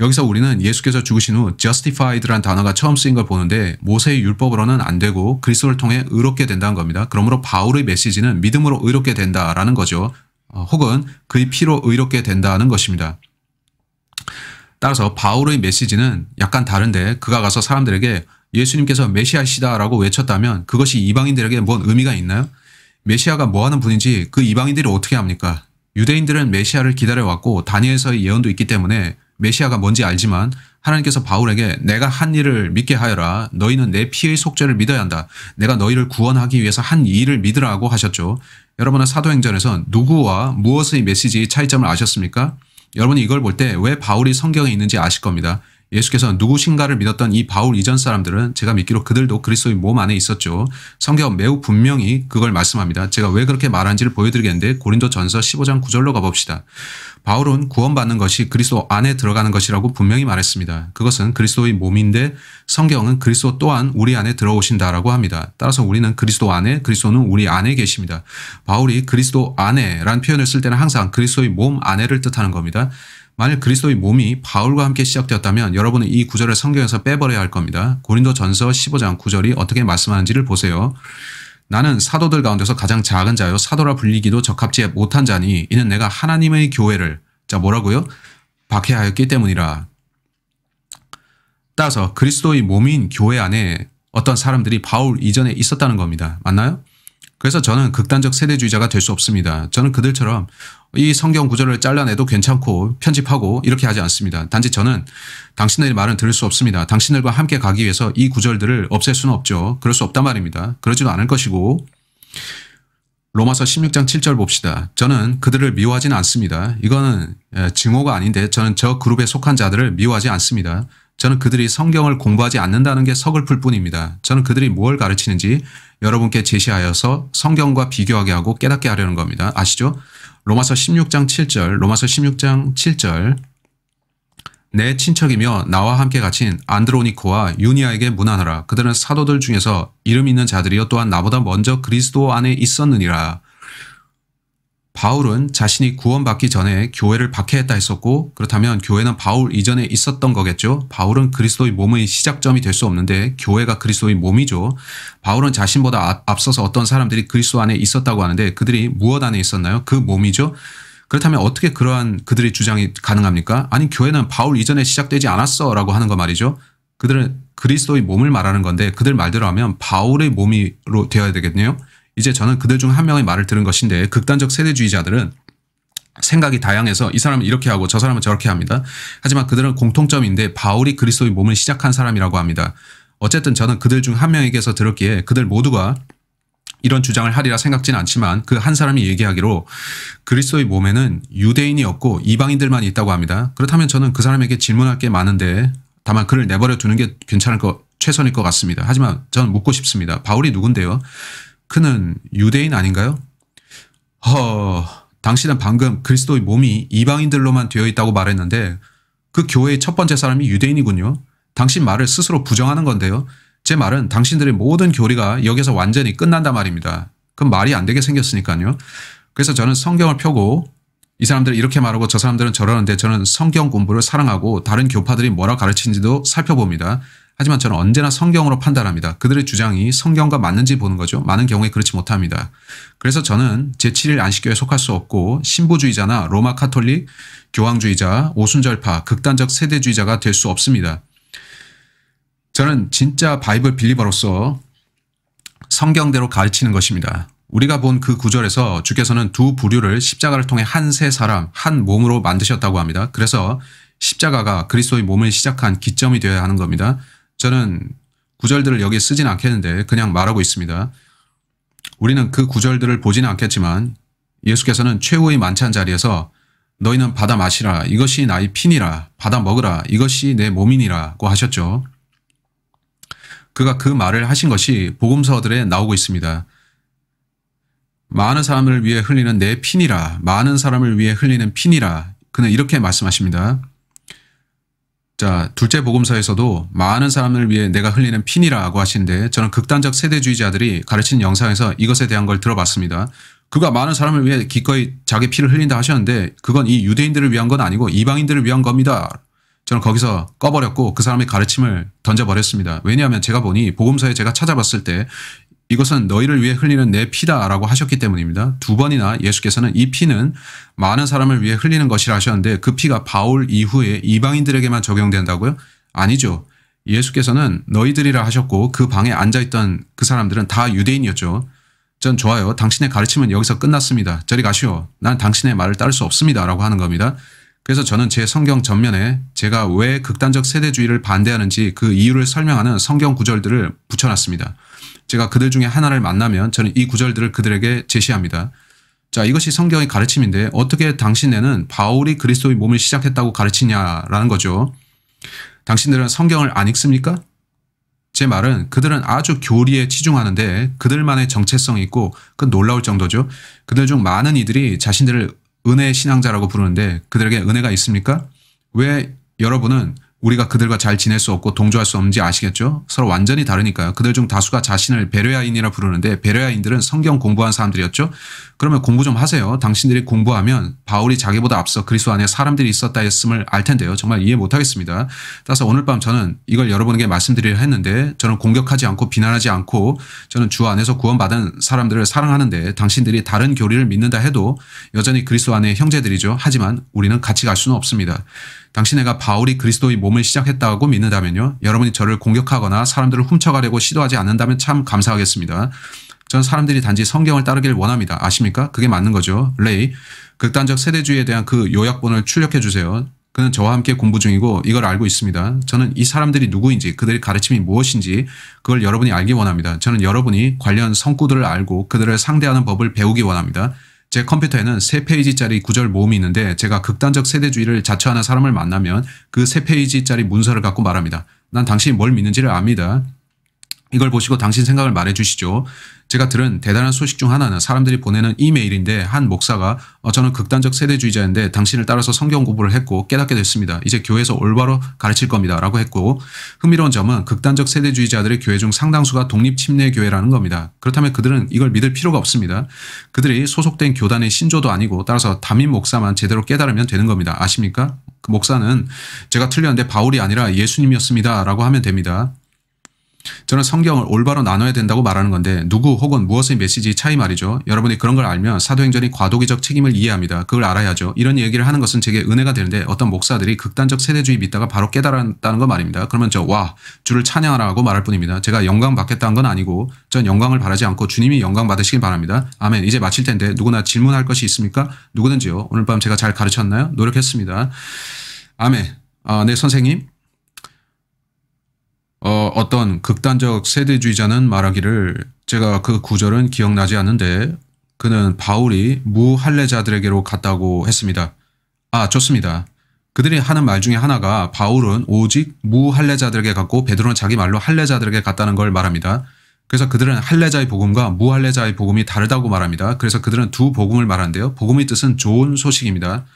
여기서 우리는 예수께서 죽으신 후 justified라는 단어가 처음 쓰인 걸 보는데 모세의 율법으로는 안 되고 그리스도를 통해 의롭게 된다는 겁니다. 그러므로 바울의 메시지는 믿음으로 의롭게 된다라는 거죠. 혹은 그의 피로 의롭게 된다는 것입니다. 따라서 바울의 메시지는 약간 다른데 그가 가서 사람들에게 예수님께서 메시아시다라고 외쳤다면 그것이 이방인들에게 뭔 의미가 있나요? 메시아가 뭐 하는 분인지 그 이방인들이 어떻게 합니까? 유대인들은 메시아를 기다려왔고 다니엘서의 예언도 있기 때문에 메시아가 뭔지 알지만 하나님께서 바울에게 내가 한 일을 믿게 하여라. 너희는 내 피의 속죄를 믿어야 한다. 내가 너희를 구원하기 위해서 한 이 일을 믿으라고 하셨죠. 여러분은 사도행전에서 누구와 무엇의 메시지의 차이점을 아셨습니까? 여러분이 이걸 볼 때 왜 바울이 성경에 있는지 아실 겁니다. 예수께서 누구신가를 믿었던 이 바울 이전 사람들은 제가 믿기로 그들도 그리스도의 몸 안에 있었죠. 성경은 매우 분명히 그걸 말씀합니다. 제가 왜 그렇게 말하는지를 보여드리겠는데 고린도전서 15장 9절로 가봅시다. 바울은 구원받는 것이 그리스도 안에 들어가는 것이라고 분명히 말했습니다. 그것은 그리스도의 몸인데 성경은 그리스도 또한 우리 안에 들어오신다라고 합니다. 따라서 우리는 그리스도 안에, 그리스도는 우리 안에 계십니다. 바울이 그리스도 안에라는 표현을 쓸 때는 항상 그리스도의 몸 안에를 뜻하는 겁니다. 만일 그리스도의 몸이 바울과 함께 시작되었다면 여러분은 이 구절을 성경에서 빼버려야 할 겁니다. 고린도전서 15장 9절이 어떻게 말씀하는지를 보세요. 나는 사도들 가운데서 가장 작은 자요 사도라 불리기도 적합지 못한 자니 이는 내가 하나님의 교회를 뭐라고요? 박해하였기 때문이라. 따라서 그리스도의 몸인 교회 안에 어떤 사람들이 바울 이전에 있었다는 겁니다. 맞나요? 그래서 저는 극단적 세대주의자가 될 수 없습니다. 저는 그들처럼 이 성경 구절을 잘라내도 괜찮고 편집하고 이렇게 하지 않습니다. 단지 저는 당신들의 말은 들을 수 없습니다. 당신들과 함께 가기 위해서 이 구절들을 없앨 수는 없죠. 그럴 수 없단 말입니다. 그러지도 않을 것이고 로마서 16장 7절 봅시다. 저는 그들을 미워하지는 않습니다. 이거는 증오가 아닌데 저는 저 그룹에 속한 자들을 미워하지 않습니다. 저는 그들이 성경을 공부하지 않는다는 게 서글플 뿐입니다. 저는 그들이 뭘 가르치는지 여러분께 제시하여서 성경과 비교하게 하고 깨닫게 하려는 겁니다. 아시죠? 로마서 16장 7절, 로마서 16장 7절. 내 친척이며 나와 함께 갇힌 안드로니코와 유니아에게 문안하라. 그들은 사도들 중에서 이름 있는 자들이요 또한 나보다 먼저 그리스도 안에 있었느니라. 바울은 자신이 구원받기 전에 교회를 박해했다 했었고 그렇다면 교회는 바울 이전에 있었던 거겠죠. 바울은 그리스도의 몸의 시작점이 될 수 없는데 교회가 그리스도의 몸이죠. 바울은 자신보다 앞서서 어떤 사람들이 그리스도 안에 있었다고 하는데 그들이 무엇 안에 있었나요? 그 몸이죠. 그렇다면 어떻게 그러한 그들의 주장이 가능합니까? 아니 교회는 바울 이전에 시작되지 않았어 라고 하는 거 말이죠. 그들은 그리스도의 몸을 말하는 건데 그들 말대로 하면 바울의 몸이로 되어야 되겠네요. 이제 저는 그들 중 한 명의 말을 들은 것인데 극단적 세대주의자들은 생각이 다양해서 이 사람은 이렇게 하고 저 사람은 저렇게 합니다. 하지만 그들은 공통점인데 바울이 그리스도의 몸을 시작한 사람이라고 합니다. 어쨌든 저는 그들 중 한 명에게서 들었기에 그들 모두가 이런 주장을 하리라 생각지는 않지만 그 한 사람이 얘기하기로 그리스도의 몸에는 유대인이 없고 이방인들만 있다고 합니다. 그렇다면 저는 그 사람에게 질문할 게 많은데 다만 그를 내버려 두는 게 최선일 것 같습니다. 하지만 저는 묻고 싶습니다. 바울이 누군데요? 그는 유대인 아닌가요? 당신은 방금 그리스도의 몸이 이방인들로만 되어 있다고 말했는데 그 교회의 첫 번째 사람이 유대인이군요. 당신 말을 스스로 부정하는 건데요. 제 말은 당신들의 모든 교리가 여기서 완전히 끝난단 말입니다. 그럼 말이 안 되게 생겼으니까요. 그래서 저는 성경을 펴고 이 사람들은 이렇게 말하고 저 사람들은 저러는데 저는 성경 공부를 사랑하고 다른 교파들이 뭐라 가르치는지도 살펴봅니다. 하지만 저는 언제나 성경으로 판단합니다. 그들의 주장이 성경과 맞는지 보는 거죠. 많은 경우에 그렇지 못합니다. 그래서 저는 제7일 안식교에 속할 수 없고 신부주의자나 로마 카톨릭, 교황주의자, 오순절파, 극단적 세대주의자가 될 수 없습니다. 저는 진짜 바이블 빌리버로서 성경대로 가르치는 것입니다. 우리가 본 그 구절에서 주께서는 두 부류를 십자가를 통해 한 세 사람, 한 몸으로 만드셨다고 합니다. 그래서 십자가가 그리스도의 몸을 시작한 기점이 되어야 하는 겁니다. 저는 구절들을 여기에 쓰진 않겠는데 그냥 말하고 있습니다. 우리는 그 구절들을 보지는 않겠지만 예수께서는 최후의 만찬 자리에서 너희는 받아 마시라. 이것이 나의 피니라. 받아 먹으라. 이것이 내 몸이니라고 하셨죠. 그가 그 말을 하신 것이 복음서들에 나오고 있습니다. 많은 사람을 위해 흘리는 내 피니라. 많은 사람을 위해 흘리는 피니라. 그는 이렇게 말씀하십니다. 자, 둘째 복음서에서도 많은 사람을 위해 내가 흘리는 피니라고 하시는데 저는 극단적 세대주의자들이 가르치는 영상에서 이것에 대한 걸 들어봤습니다. 그가 많은 사람을 위해 기꺼이 자기 피를 흘린다 하셨는데 그건 이 유대인들을 위한 건 아니고 이방인들을 위한 겁니다. 저는 거기서 꺼버렸고 그 사람의 가르침을 던져버렸습니다. 왜냐하면 제가 보니 복음서에 제가 찾아봤을 때 이것은 너희를 위해 흘리는 내 피다라고 하셨기 때문입니다. 2번이나 예수께서는 이 피는 많은 사람을 위해 흘리는 것이라 하셨는데 그 피가 바울 이후에 이방인들에게만 적용된다고요? 아니죠. 예수께서는 너희들이라 하셨고 그 방에 앉아있던 그 사람들은 다 유대인이었죠. 전 좋아요. 당신의 가르침은 여기서 끝났습니다. 저리 가시오. 난 당신의 말을 따를 수 없습니다. 라고 하는 겁니다. 그래서 저는 제 성경 전면에 제가 왜 극단적 세대주의를 반대하는지 그 이유를 설명하는 성경 구절들을 붙여놨습니다. 제가 그들 중에 하나를 만나면 저는 이 구절들을 그들에게 제시합니다. 자, 이것이 성경의 가르침인데 어떻게 당신네는 바울이 그리스도의 몸을 시작했다고 가르치냐라는 거죠. 당신들은 성경을 안 읽습니까? 제 말은 그들은 아주 교리에 치중하는데 그들만의 정체성이 있고 그 놀라울 정도죠. 그들 중 많은 이들이 자신들을 은혜 신앙자라고 부르는데 그들에게 은혜가 있습니까? 왜 여러분은 우리가 그들과 잘 지낼 수 없고 동조할 수 없는지 아시겠죠? 서로 완전히 다르니까요. 그들 중 다수가 자신을 베레아인이라 부르는데 베레아인들은 성경 공부한 사람들이었죠. 그러면 공부 좀 하세요. 당신들이 공부하면 바울이 자기보다 앞서 그리스도 안에 사람들이 있었다 했음을 알 텐데요. 정말 이해 못하겠습니다. 따라서 오늘 밤 저는 이걸 여러분에게 말씀드리려 했는데 저는 공격하지 않고 비난하지 않고 저는 주 안에서 구원받은 사람들을 사랑하는데 당신들이 다른 교리를 믿는다 해도 여전히 그리스도 안의 형제들이죠. 하지만 우리는 같이 갈 수는 없습니다. 당신네가 바울이 그리스도의 몸을 시작했다고 믿는다면요. 여러분이 저를 공격하거나 사람들을 훔쳐가려고 시도하지 않는다면 참 감사하겠습니다. 전 사람들이 단지 성경을 따르길 원합니다. 아십니까? 그게 맞는 거죠. 레이, 극단적 세대주의에 대한 그 요약본을 출력해 주세요. 그는 저와 함께 공부 중이고 이걸 알고 있습니다. 저는 이 사람들이 누구인지 그들의 가르침이 무엇인지 그걸 여러분이 알기 원합니다. 저는 여러분이 관련 성구들을 알고 그들을 상대하는 법을 배우기 원합니다. 제 컴퓨터에는 3페이지짜리 구절 모음이 있는데 제가 극단적 세대주의를 자처하는 사람을 만나면 그 3페이지짜리 문서를 갖고 말합니다. 난 당신이 뭘 믿는지를 압니다. 이걸 보시고 당신 생각을 말해 주시죠. 제가 들은 대단한 소식 중 하나는 사람들이 보내는 이메일인데 한 목사가 저는 극단적 세대주의자인데 당신을 따라서 성경 공부를 했고 깨닫게 됐습니다. 이제 교회에서 올바로 가르칠 겁니다. 라고 했고 흥미로운 점은 극단적 세대주의자들의 교회 중 상당수가 독립침례교회라는 겁니다. 그렇다면 그들은 이걸 믿을 필요가 없습니다. 그들이 소속된 교단의 신조도 아니고 따라서 담임 목사만 제대로 깨달으면 되는 겁니다. 아십니까? 그 목사는 제가 틀렸는데 바울이 아니라 예수님이었습니다. 라고 하면 됩니다. 저는 성경을 올바로 나눠야 된다고 말하는 건데 누구 혹은 무엇의 메시지 차이 말이죠. 여러분이 그런 걸 알면 사도행전이 과도기적 책임을 이해합니다. 그걸 알아야죠. 이런 얘기를 하는 것은 제게 은혜가 되는데 어떤 목사들이 극단적 세대주의 믿다가 바로 깨달았다는 거 말입니다. 그러면 와 주를 찬양하라고 말할 뿐입니다. 제가 영광 받겠다는 건 아니고 전 영광을 바라지 않고 주님이 영광 받으시길 바랍니다. 아멘. 이제 마칠 텐데 누구나 질문할 것이 있습니까? 누구든지요. 오늘 밤 제가 잘 가르쳤나요? 노력했습니다. 아멘. 네 선생님. 어떤 극단적 세대주의자는 말하기를 제가 그 구절은 기억나지 않는데 그는 바울이 무할례자들에게로 갔다고 했습니다. 좋습니다. 그들이 하는 말 중에 하나가 바울은 오직 무할례자들에게 갔고 베드로는 자기 말로 할례자들에게 갔다는 걸 말합니다. 그래서 그들은 할례자의 복음과 무할례자의 복음이 다르다고 말합니다. 그래서 그들은 두 복음을 말하는데요. 복음의 뜻은 좋은 소식입니다.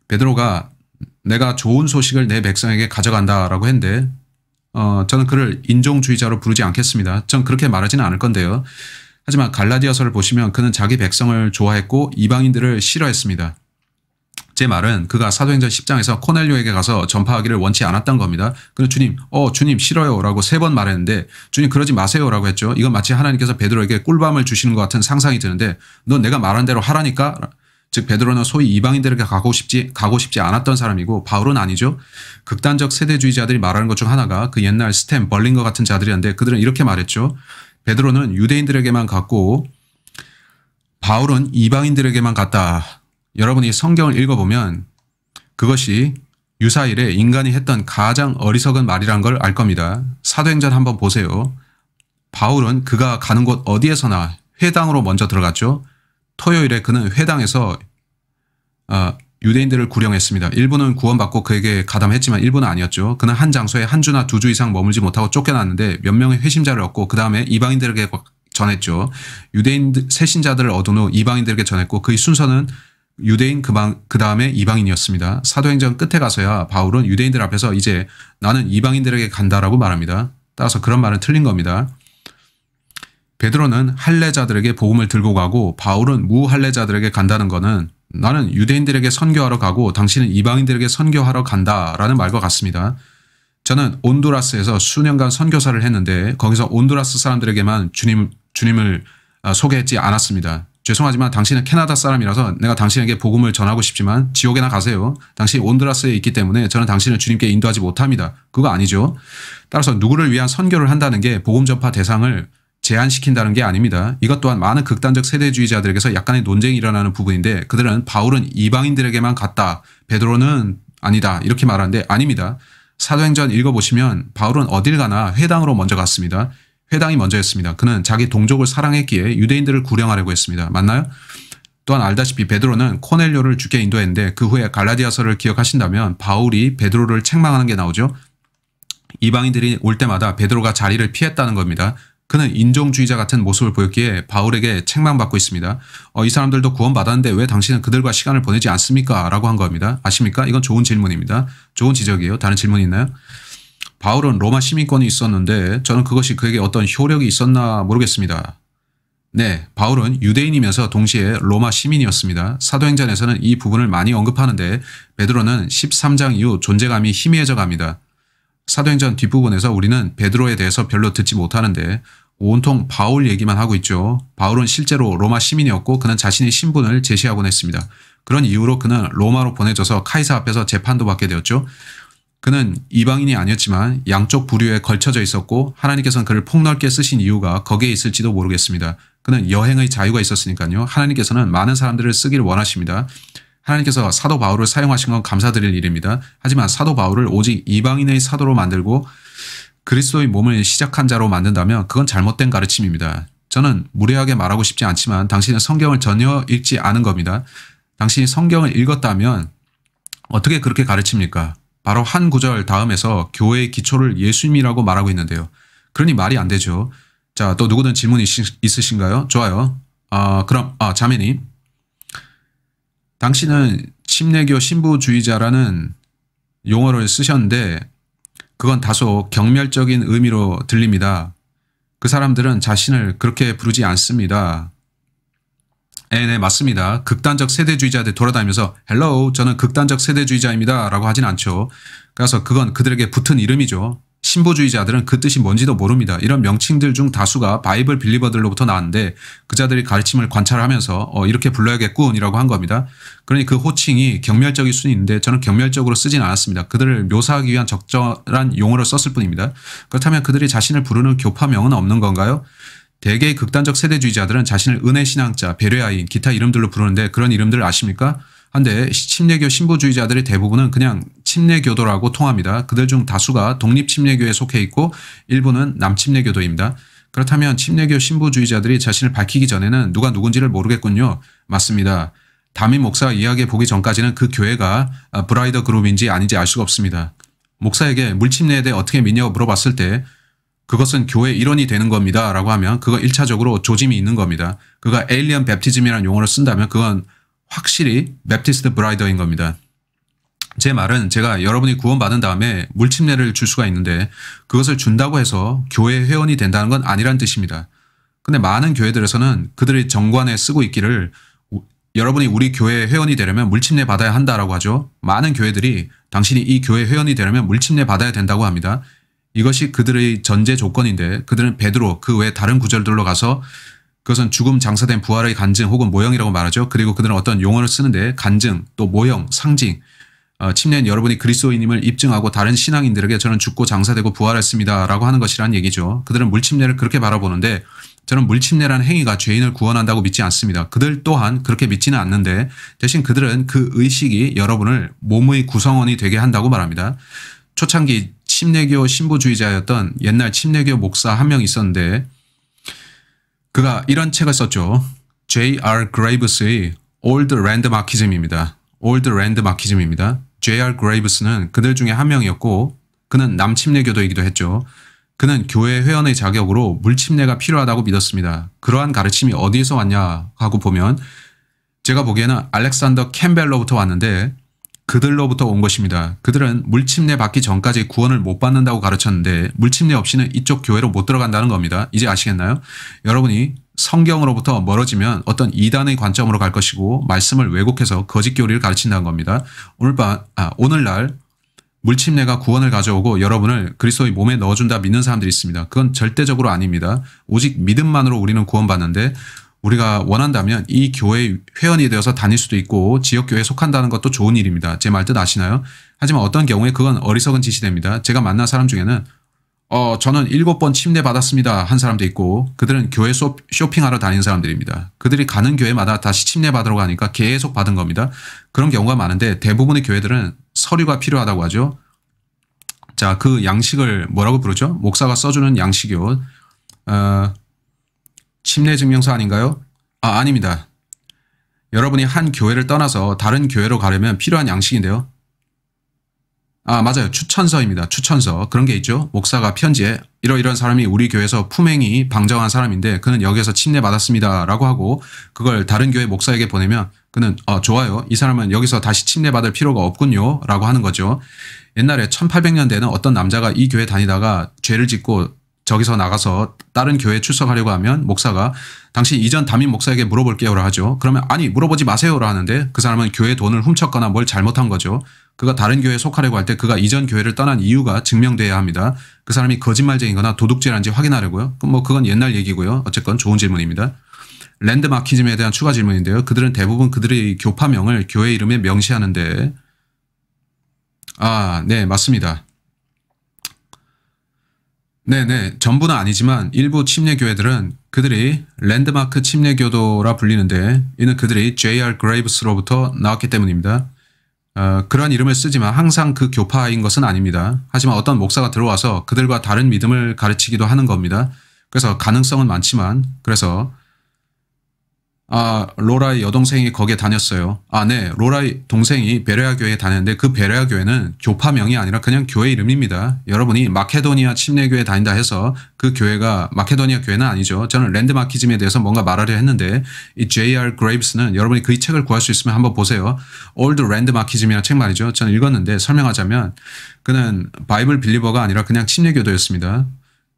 베드로가 내가 좋은 소식을 내 백성에게 가져간다라고 했는데 저는 그를 인종주의자로 부르지 않겠습니다. 전 그렇게 말하지는 않을 건데요. 하지만 갈라디아서를 보시면 그는 자기 백성을 좋아했고 이방인들을 싫어했습니다. 제 말은 그가 사도행전 10장에서 코넬료에게 가서 전파하기를 원치 않았던 겁니다. 그는 주님, 주님 싫어요 라고 3번 말했는데 주님 그러지 마세요 라고 했죠. 이건 마치 하나님께서 베드로에게 꿀밤을 주시는 것 같은 상상이 드는데 넌 내가 말한 대로 하라니까? 즉 베드로는 소위 이방인들에게 가고 싶지 않았던 사람이고 바울은 아니죠. 극단적 세대주의자들이 말하는 것 중 하나가 그 옛날 스탠 벌링거 같은 자들이었는데 그들은 이렇게 말했죠. 베드로는 유대인들에게만 갔고 바울은 이방인들에게만 갔다. 여러분이 성경을 읽어보면 그것이 유사일에 인간이 했던 가장 어리석은 말이란 걸 알 겁니다. 사도행전 한번 보세요. 바울은 그가 가는 곳 어디에서나 회당으로 먼저 들어갔죠. 토요일에 그는 회당에서 유대인들을 구령했습니다. 일부는 구원받고 그에게 가담했지만 일부는 아니었죠. 그는 한 장소에 한 주나 2주 이상 머물지 못하고 쫓겨났는데 몇 명의 회심자를 얻고 그 다음에 이방인들에게 전했죠. 유대인 새신자들을 얻은 후 이방인들에게 전했고 그의 순서는 유대인 그 다음에 이방인이었습니다. 사도행전 끝에 가서야 바울은 유대인들 앞에서 이제 나는 이방인들에게 간다라고 말합니다. 따라서 그런 말은 틀린 겁니다. 베드로는 할례자들에게 복음을 들고 가고 바울은 무할례자들에게 간다는 것은 나는 유대인들에게 선교하러 가고 당신은 이방인들에게 선교하러 간다라는 말과 같습니다. 저는 온두라스에서 수년간 선교사를 했는데 거기서 온두라스 사람들에게만 주님을 소개했지 않았습니다. 죄송하지만 당신은 캐나다 사람이라서 내가 당신에게 복음을 전하고 싶지만 지옥에나 가세요. 당신이 온두라스에 있기 때문에 저는 당신을 주님께 인도하지 못합니다. 그거 아니죠. 따라서 누구를 위한 선교를 한다는 게 복음 전파 대상을 제한시킨다는 게 아닙니다. 이것 또한 많은 극단적 세대주의자들에게서 약간의 논쟁이 일어나는 부분인데 그들은 바울은 이방인들에게만 갔다. 베드로는 아니다. 이렇게 말하는데 아닙니다. 사도행전 읽어보시면 바울은 어딜 가나 회당으로 먼저 갔습니다. 회당이 먼저였습니다. 그는 자기 동족을 사랑했기에 유대인들을 구령하려고 했습니다. 맞나요? 또한 알다시피 베드로는 코넬료를 죽게 인도했는데 그 후에 갈라디아서를 기억하신다면 바울이 베드로를 책망하는 게 나오죠. 이방인들이 올 때마다 베드로가 자리를 피했다는 겁니다. 그는 인종주의자 같은 모습을 보였기에 바울에게 책망받고 있습니다. 이 사람들도 구원받았는데 왜 당신은 그들과 시간을 보내지 않습니까? 라고 한 겁니다. 아십니까? 이건 좋은 질문입니다. 좋은 지적이에요. 다른 질문 있나요? 바울은 로마 시민권이 있었는데 저는 그것이 그에게 어떤 효력이 있었나 모르겠습니다. 네, 바울은 유대인이면서 동시에 로마 시민이었습니다. 사도행전에서는 이 부분을 많이 언급하는데 베드로는 13장 이후 존재감이 희미해져 갑니다. 사도행전 뒷부분에서 우리는 베드로에 대해서 별로 듣지 못하는데 온통 바울 얘기만 하고 있죠. 바울은 실제로 로마 시민이었고 그는 자신의 신분을 제시하곤 했습니다. 그런 이유로 그는 로마로 보내져서 카이사 앞에서 재판도 받게 되었죠. 그는 이방인이 아니었지만 양쪽 부류에 걸쳐져 있었고 하나님께서는 그를 폭넓게 쓰신 이유가 거기에 있을지도 모르겠습니다. 그는 여행의 자유가 있었으니까요. 하나님께서는 많은 사람들을 쓰기를 원하십니다. 하나님께서 사도 바울을 사용하신 건 감사드릴 일입니다. 하지만 사도 바울을 오직 이방인의 사도로 만들고 그리스도의 몸을 시작한 자로 만든다면 그건 잘못된 가르침입니다. 저는 무례하게 말하고 싶지 않지만 당신은 성경을 전혀 읽지 않은 겁니다. 당신이 성경을 읽었다면 어떻게 그렇게 가르칩니까? 바로 한 구절 다음에서 교회의 기초를 예수님이라고 말하고 있는데요. 그러니 말이 안 되죠. 자, 또 누구든 질문 있으신가요? 좋아요. 그럼 자매님. 당신은 침례교 신부주의자라는 용어를 쓰셨는데 그건 다소 경멸적인 의미로 들립니다. 그 사람들은 자신을 그렇게 부르지 않습니다. 네, 맞습니다. 극단적 세대주의자들 돌아다니면서 헬로우 저는 극단적 세대주의자입니다 라고 하진 않죠. 그래서 그건 그들에게 붙은 이름이죠. 신부주의자들은 그 뜻이 뭔지도 모릅니다. 이런 명칭들 중 다수가 바이블 빌리버들로부터 나왔는데 그 자들이 가르침을 관찰하면서 이렇게 불러야겠군 이라고 한 겁니다. 그러니 그 호칭이 경멸적일 수는 있는데 저는 경멸적으로 쓰진 않았습니다. 그들을 묘사하기 위한 적절한 용어를 썼을 뿐입니다. 그렇다면 그들이 자신을 부르는 교파명은 없는 건가요? 대개의 극단적 세대주의자들은 자신을 은혜신앙자, 배려아인, 기타 이름들로 부르는데 그런 이름들 아십니까? 한데 침례교 신부주의자들의 대부분은 그냥 침례교도라고 통합니다. 그들 중 다수가 독립침례교에 속해 있고 일부는 남침례교도입니다. 그렇다면 침례교 신부주의자들이 자신을 밝히기 전에는 누가 누군지를 모르겠군요. 맞습니다. 담임 목사가 이야기해 보기 전까지는 그 교회가 브라이더 그룹인지 아닌지 알 수가 없습니다. 목사에게 물침례에 대해 어떻게 믿냐고 물어봤을 때 그것은 교회의 일원이 되는 겁니다 라고 하면 그거 1차적으로 조짐이 있는 겁니다. 그가 에일리언 베프티즘이라는 용어를 쓴다면 그건 확실히 베프티스트 브라이더인 겁니다. 제 말은 제가 여러분이 구원받은 다음에 물침례를 줄 수가 있는데 그것을 준다고 해서 교회 회원이 된다는 건 아니란 뜻입니다. 근데 많은 교회들에서는 그들의 정관에 쓰고 있기를 여러분이 우리 교회 회원이 되려면 물침례 받아야 한다라고 하죠. 많은 교회들이 당신이 이 교회 회원이 되려면 물침례 받아야 된다고 합니다. 이것이 그들의 전제 조건인데 그들은 베드로 그 외 다른 구절들로 가서 그것은 죽음 장사된 부활의 간증 혹은 모형이라고 말하죠. 그리고 그들은 어떤 용어를 쓰는데 간증 또 모형 상징 침례는 여러분이 그리스도인임을 입증하고 다른 신앙인들에게 저는 죽고 장사되고 부활했습니다 라고 하는 것이란 얘기죠. 그들은 물침례를 그렇게 바라보는데 저는 물침례라는 행위가 죄인을 구원한다고 믿지 않습니다. 그들 또한 그렇게 믿지는 않는데 대신 그들은 그 의식이 여러분을 몸의 구성원이 되게 한다고 말합니다. 초창기 침례교 신부주의자였던 옛날 침례교 목사 한 명 있었는데 그가 이런 책을 썼죠. J.R. Graves의 Old Landmarkism입니다. Old Landmarkism입니다. J.R. Graves는 그들 중에 한 명이었고 그는 남침례교도이기도 했죠. 그는 교회 회원의 자격으로 물침례가 필요하다고 믿었습니다. 그러한 가르침이 어디에서 왔냐 하고 보면 제가 보기에는 알렉산더 캠벨로부터 왔는데 그들로부터 온 것입니다. 그들은 물침례 받기 전까지 구원을 못 받는다고 가르쳤는데 물침례 없이는 이쪽 교회로 못 들어간다는 겁니다. 이제 아시겠나요? 여러분이 성경으로부터 멀어지면 어떤 이단의 관점으로 갈 것이고 말씀을 왜곡해서 거짓 교리를 가르친다는 겁니다. 오늘날 물침례가 구원을 가져오고 여러분을 그리스도의 몸에 넣어준다 믿는 사람들이 있습니다. 그건 절대적으로 아닙니다. 오직 믿음만으로 우리는 구원받는데 우리가 원한다면 이 교회의 회원이 되어서 다닐 수도 있고 지역교회에 속한다는 것도 좋은 일입니다. 제 말 뜻 아시나요? 하지만 어떤 경우에 그건 어리석은 짓이 됩니다. 제가 만난 사람 중에는 저는 7번 침례 받았습니다 한 사람도 있고 그들은 교회 쇼핑하러 다니는 사람들입니다. 그들이 가는 교회마다 다시 침례 받으러 가니까 계속 받은 겁니다. 그런 경우가 많은데 대부분의 교회들은 서류가 필요하다고 하죠. 자, 그 양식을 뭐라고 부르죠? 목사가 써주는 양식이요. 침례 증명서 아닌가요? 아닙니다. 여러분이 한 교회를 떠나서 다른 교회로 가려면 필요한 양식인데요. 맞아요. 추천서입니다. 추천서. 그런 게 있죠. 목사가 편지에 이러이러한 사람이 우리 교회에서 품행이 방정한 사람인데 그는 여기에서 침례 받았습니다 라고 하고 그걸 다른 교회 목사에게 보내면 그는 좋아요. 이 사람은 여기서 다시 침례 받을 필요가 없군요 라고 하는 거죠. 옛날에 1800년대에는 어떤 남자가 이 교회 다니다가 죄를 짓고 저기서 나가서 다른 교회에 출석하려고 하면 목사가 당신 이전 담임 목사에게 물어볼게요라 하죠. 그러면 아니 물어보지 마세요라 하는데 그 사람은 교회 돈을 훔쳤거나 뭘 잘못한 거죠. 그가 다른 교회에 속하려고 할 때 그가 이전 교회를 떠난 이유가 증명돼야 합니다. 그 사람이 거짓말쟁이거나 도둑질한지 확인하려고요. 그건 옛날 얘기고요. 어쨌건 좋은 질문입니다. 랜드마키즘에 대한 추가 질문인데요. 그들은 대부분 그들의 교파명을 교회 이름에 명시하는데 네, 맞습니다. 네네. 전부는 아니지만 일부 침례교회들은 그들이 랜드마크 침례교도라 불리는데 이는 그들이 J.R. 그레이브스로부터 나왔기 때문입니다. 그런 이름을 쓰지만 항상 그 교파인 것은 아닙니다. 하지만 어떤 목사가 들어와서 그들과 다른 믿음을 가르치기도 하는 겁니다. 그래서 가능성은 많지만 그래서 로라의 여동생이 거기에 다녔어요. 네. 로라의 동생이 베레아 교회에 다녔는데 그 베레아 교회는 교파명이 아니라 그냥 교회 이름입니다. 여러분이 마케도니아 침례교회에 다닌다 해서 그 교회가 마케도니아 교회는 아니죠. 저는 랜드마키즘에 대해서 뭔가 말하려 했는데 이 J.R. 그레이브스는 여러분이 그 책을 구할 수 있으면 한번 보세요. Old Landmarkism이라는 책 말이죠. 저는 읽었는데 설명하자면 그는 바이블 빌리버가 아니라 그냥 침례교도였습니다.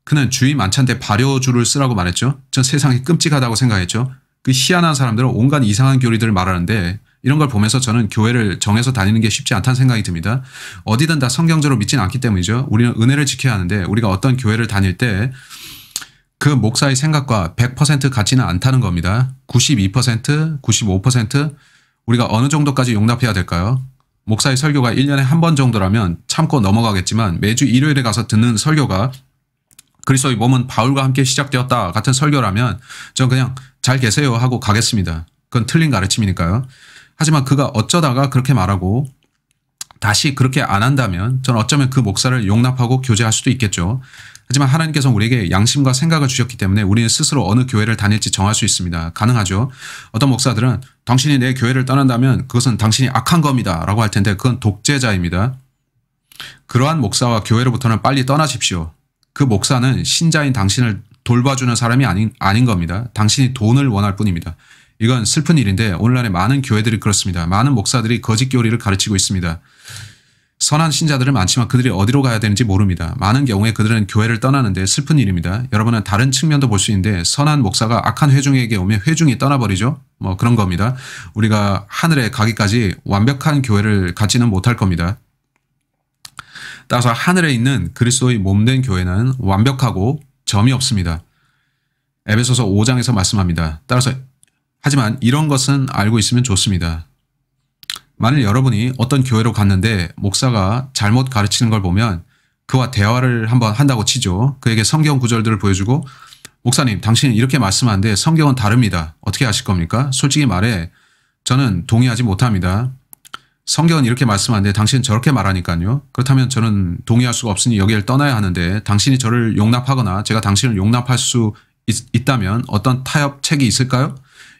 그는 주의 만찬 때 발효주를 쓰라고 말했죠. 전 세상이 끔찍하다고 생각했죠. 그 희한한 사람들은 온갖 이상한 교리들을 말하는데 이런 걸 보면서 저는 교회를 정해서 다니는 게 쉽지 않다는 생각이 듭니다. 어디든 다 성경적으로 믿지는 않기 때문이죠. 우리는 은혜를 지켜야 하는데 우리가 어떤 교회를 다닐 때 그 목사의 생각과 100% 같지는 않다는 겁니다. 92%, 95% 우리가 어느 정도까지 용납해야 될까요? 목사의 설교가 1년에 한 번 정도라면 참고 넘어가겠지만 매주 일요일에 가서 듣는 설교가 그리스도의 몸은 바울과 함께 시작되었다 같은 설교라면 저는 그냥 잘 계세요 하고 가겠습니다. 그건 틀린 가르침이니까요. 하지만 그가 어쩌다가 그렇게 말하고 다시 그렇게 안 한다면 저는 어쩌면 그 목사를 용납하고 교제할 수도 있겠죠. 하지만 하나님께서 우리에게 양심과 생각을 주셨기 때문에 우리는 스스로 어느 교회를 다닐지 정할 수 있습니다. 가능하죠. 어떤 목사들은 당신이 내 교회를 떠난다면 그것은 당신이 악한 겁니다 라고 할 텐데 그건 독재자입니다. 그러한 목사와 교회로부터는 빨리 떠나십시오. 그 목사는 신자인 당신을 돌봐주는 사람이 아닌 겁니다. 당신이 돈을 원할 뿐입니다. 이건 슬픈 일인데 오늘날의 많은 교회들이 그렇습니다. 많은 목사들이 거짓 교리를 가르치고 있습니다. 선한 신자들은 많지만 그들이 어디로 가야 되는지 모릅니다. 많은 경우에 그들은 교회를 떠나는데 슬픈 일입니다. 여러분은 다른 측면도 볼 수 있는데 선한 목사가 악한 회중에게 오면 회중이 떠나버리죠. 그런 겁니다. 우리가 하늘에 가기까지 완벽한 교회를 갖지는 못할 겁니다. 따라서 하늘에 있는 그리스도의 몸된 교회는 완벽하고 점이 없습니다. 에베소서 5장에서 말씀합니다. 따라서 하지만 이런 것은 알고 있으면 좋습니다. 만일 여러분이 어떤 교회로 갔는데 목사가 잘못 가르치는 걸 보면 그와 대화를 한번 한다고 치죠. 그에게 성경 구절들을 보여주고 목사님 당신은 이렇게 말씀하는데 성경은 다릅니다. 어떻게 하실 겁니까? 솔직히 말해 저는 동의하지 못합니다. 성경은 이렇게 말씀하는데 당신은 저렇게 말하니까요. 그렇다면 저는 동의할 수가 없으니 여기를 떠나야 하는데 당신이 저를 용납하거나 제가 당신을 용납할 수 있다면 어떤 타협책이 있을까요?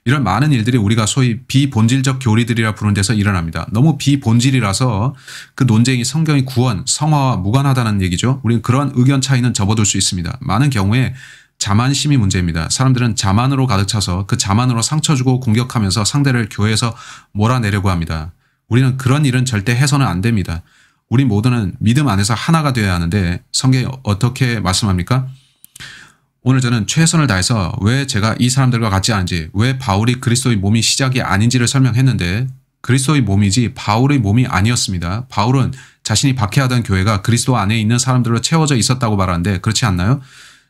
이런 많은 일들이 우리가 소위 비본질적 교리들이라 부르는 데서 일어납니다. 너무 비본질이라서 그 논쟁이 성경의 구원, 성화와 무관하다는 얘기죠. 우리는 그런 의견 차이는 접어둘 수 있습니다. 많은 경우에 자만심이 문제입니다. 사람들은 자만으로 가득 차서 그 자만으로 상처 주고 공격하면서 상대를 교회에서 몰아내려고 합니다. 우리는 그런 일은 절대 해서는 안 됩니다. 우리 모두는 믿음 안에서 하나가 되어야 하는데 성경이 어떻게 말씀합니까? 오늘 저는 최선을 다해서 왜 제가 이 사람들과 같지 않은지, 왜 바울이 그리스도의 몸이 시작이 아닌지를 설명했는데 그리스도의 몸이지 바울의 몸이 아니었습니다. 바울은 자신이 박해하던 교회가 그리스도 안에 있는 사람들로 채워져 있었다고 말하는데 그렇지 않나요?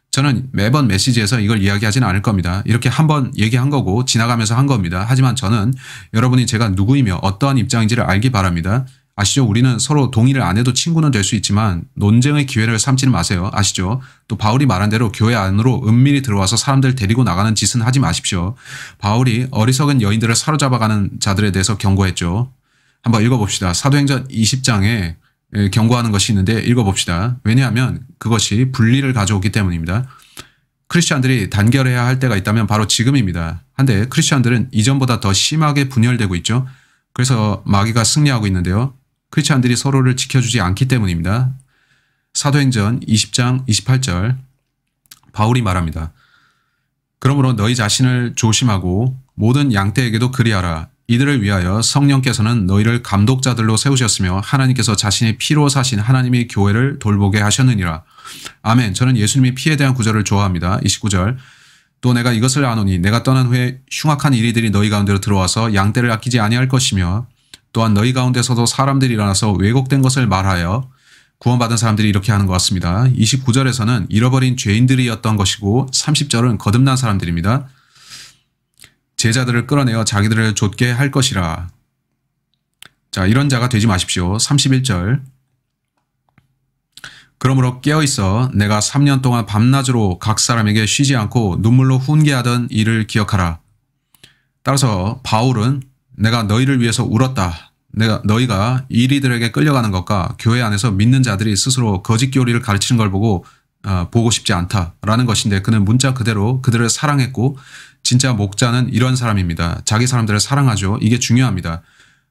저는 매번 메시지에서 이걸 이야기하지는 않을 겁니다. 이렇게 한번 얘기한 거고 지나가면서 한 겁니다. 하지만 저는 여러분이 제가 누구이며 어떠한 입장인지를 알기 바랍니다. 아시죠? 우리는 서로 동의를 안 해도 친구는 될 수 있지만 논쟁의 기회를 삼지는 마세요. 아시죠? 또 바울이 말한 대로 교회 안으로 은밀히 들어와서 사람들 데리고 나가는 짓은 하지 마십시오. 바울이 어리석은 여인들을 사로잡아가는 자들에 대해서 경고했죠. 한번 읽어봅시다. 사도행전 20장에 경고하는 것이 있는데 읽어봅시다. 왜냐하면 그것이 분리를 가져오기 때문입니다. 크리스찬들이 단결해야 할 때가 있다면 바로 지금입니다. 한데 크리스찬들은 이전보다 더 심하게 분열되고 있죠. 그래서 마귀가 승리하고 있는데요. 크리스찬들이 서로를 지켜주지 않기 때문입니다. 사도행전 20장 28절 바울이 말합니다. 그러므로 너희 자신을 조심하고 모든 양떼에게도 그리하라. 이들을 위하여 성령께서는 너희를 감독자들로 세우셨으며 하나님께서 자신의 피로 사신 하나님의 교회를 돌보게 하셨느니라. 아멘. 저는 예수님이 피에 대한 구절을 좋아합니다. 29절 또 내가 이것을 아노니 내가 떠난 후에 흉악한 이리들이 너희 가운데로 들어와서 양떼를 아끼지 아니할 것이며 또한 너희 가운데서도 사람들이 일어나서 왜곡된 것을 말하여 구원받은 사람들이 이렇게 하는 것 같습니다. 29절에서는 잃어버린 죄인들이었던 것이고 30절은 거듭난 사람들입니다. 제자들을 끌어내어 자기들을 좇게 할 것이라. 자, 이런 자가 되지 마십시오. 31절 그러므로 깨어있어 내가 3년 동안 밤낮으로 각 사람에게 쉬지 않고 눈물로 훈계하던 일을 기억하라. 따라서 바울은 내가 너희를 위해서 울었다. 너희가 이리들에게 끌려가는 것과 교회 안에서 믿는 자들이 스스로 거짓 교리를 가르치는 걸 보고 싶지 않다라는 것인데 그는 문자 그대로 그들을 사랑했고 진짜 목자는 이런 사람입니다. 자기 사람들을 사랑하죠. 이게 중요합니다.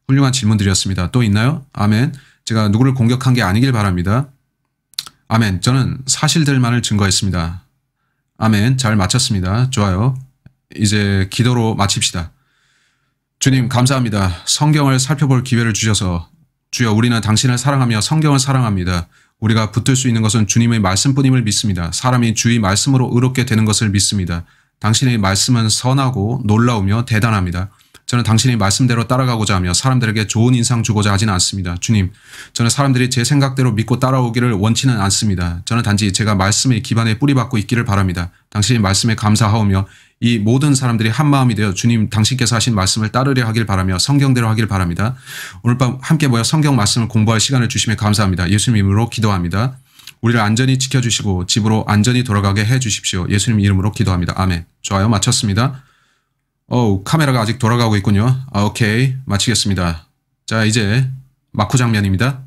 훌륭한 질문들이었습니다. 또 있나요? 아멘. 제가 누구를 공격한 게 아니길 바랍니다. 아멘. 저는 사실들만을 증거했습니다. 아멘. 잘 마쳤습니다. 좋아요. 이제 기도로 마칩시다. 주님 감사합니다. 성경을 살펴볼 기회를 주셔서 주여 우리는 당신을 사랑하며 성경을 사랑합니다. 우리가 붙들 수 있는 것은 주님의 말씀뿐임을 믿습니다. 사람이 주의 말씀으로 의롭게 되는 것을 믿습니다. 당신의 말씀은 선하고 놀라우며 대단합니다. 저는 당신의 말씀대로 따라가고자 하며 사람들에게 좋은 인상 주고자 하지는 않습니다. 주님, 저는 사람들이 제 생각대로 믿고 따라오기를 원치는 않습니다. 저는 단지 제가 말씀의 기반에 뿌리박고 있기를 바랍니다. 당신의 말씀에 감사하오며 이 모든 사람들이 한마음이 되어 주님 당신께서 하신 말씀을 따르려 하길 바라며 성경대로 하길 바랍니다. 오늘 밤 함께 모여 성경 말씀을 공부할 시간을 주시며 감사합니다. 예수님 이름으로 기도합니다. 우리를 안전히 지켜주시고 집으로 안전히 돌아가게 해주십시오. 예수님 이름으로 기도합니다. 아멘. 좋아요. 마쳤습니다. 카메라가 아직 돌아가고 있군요. 오케이. 마치겠습니다. 자, 이제 마쿠 장면입니다.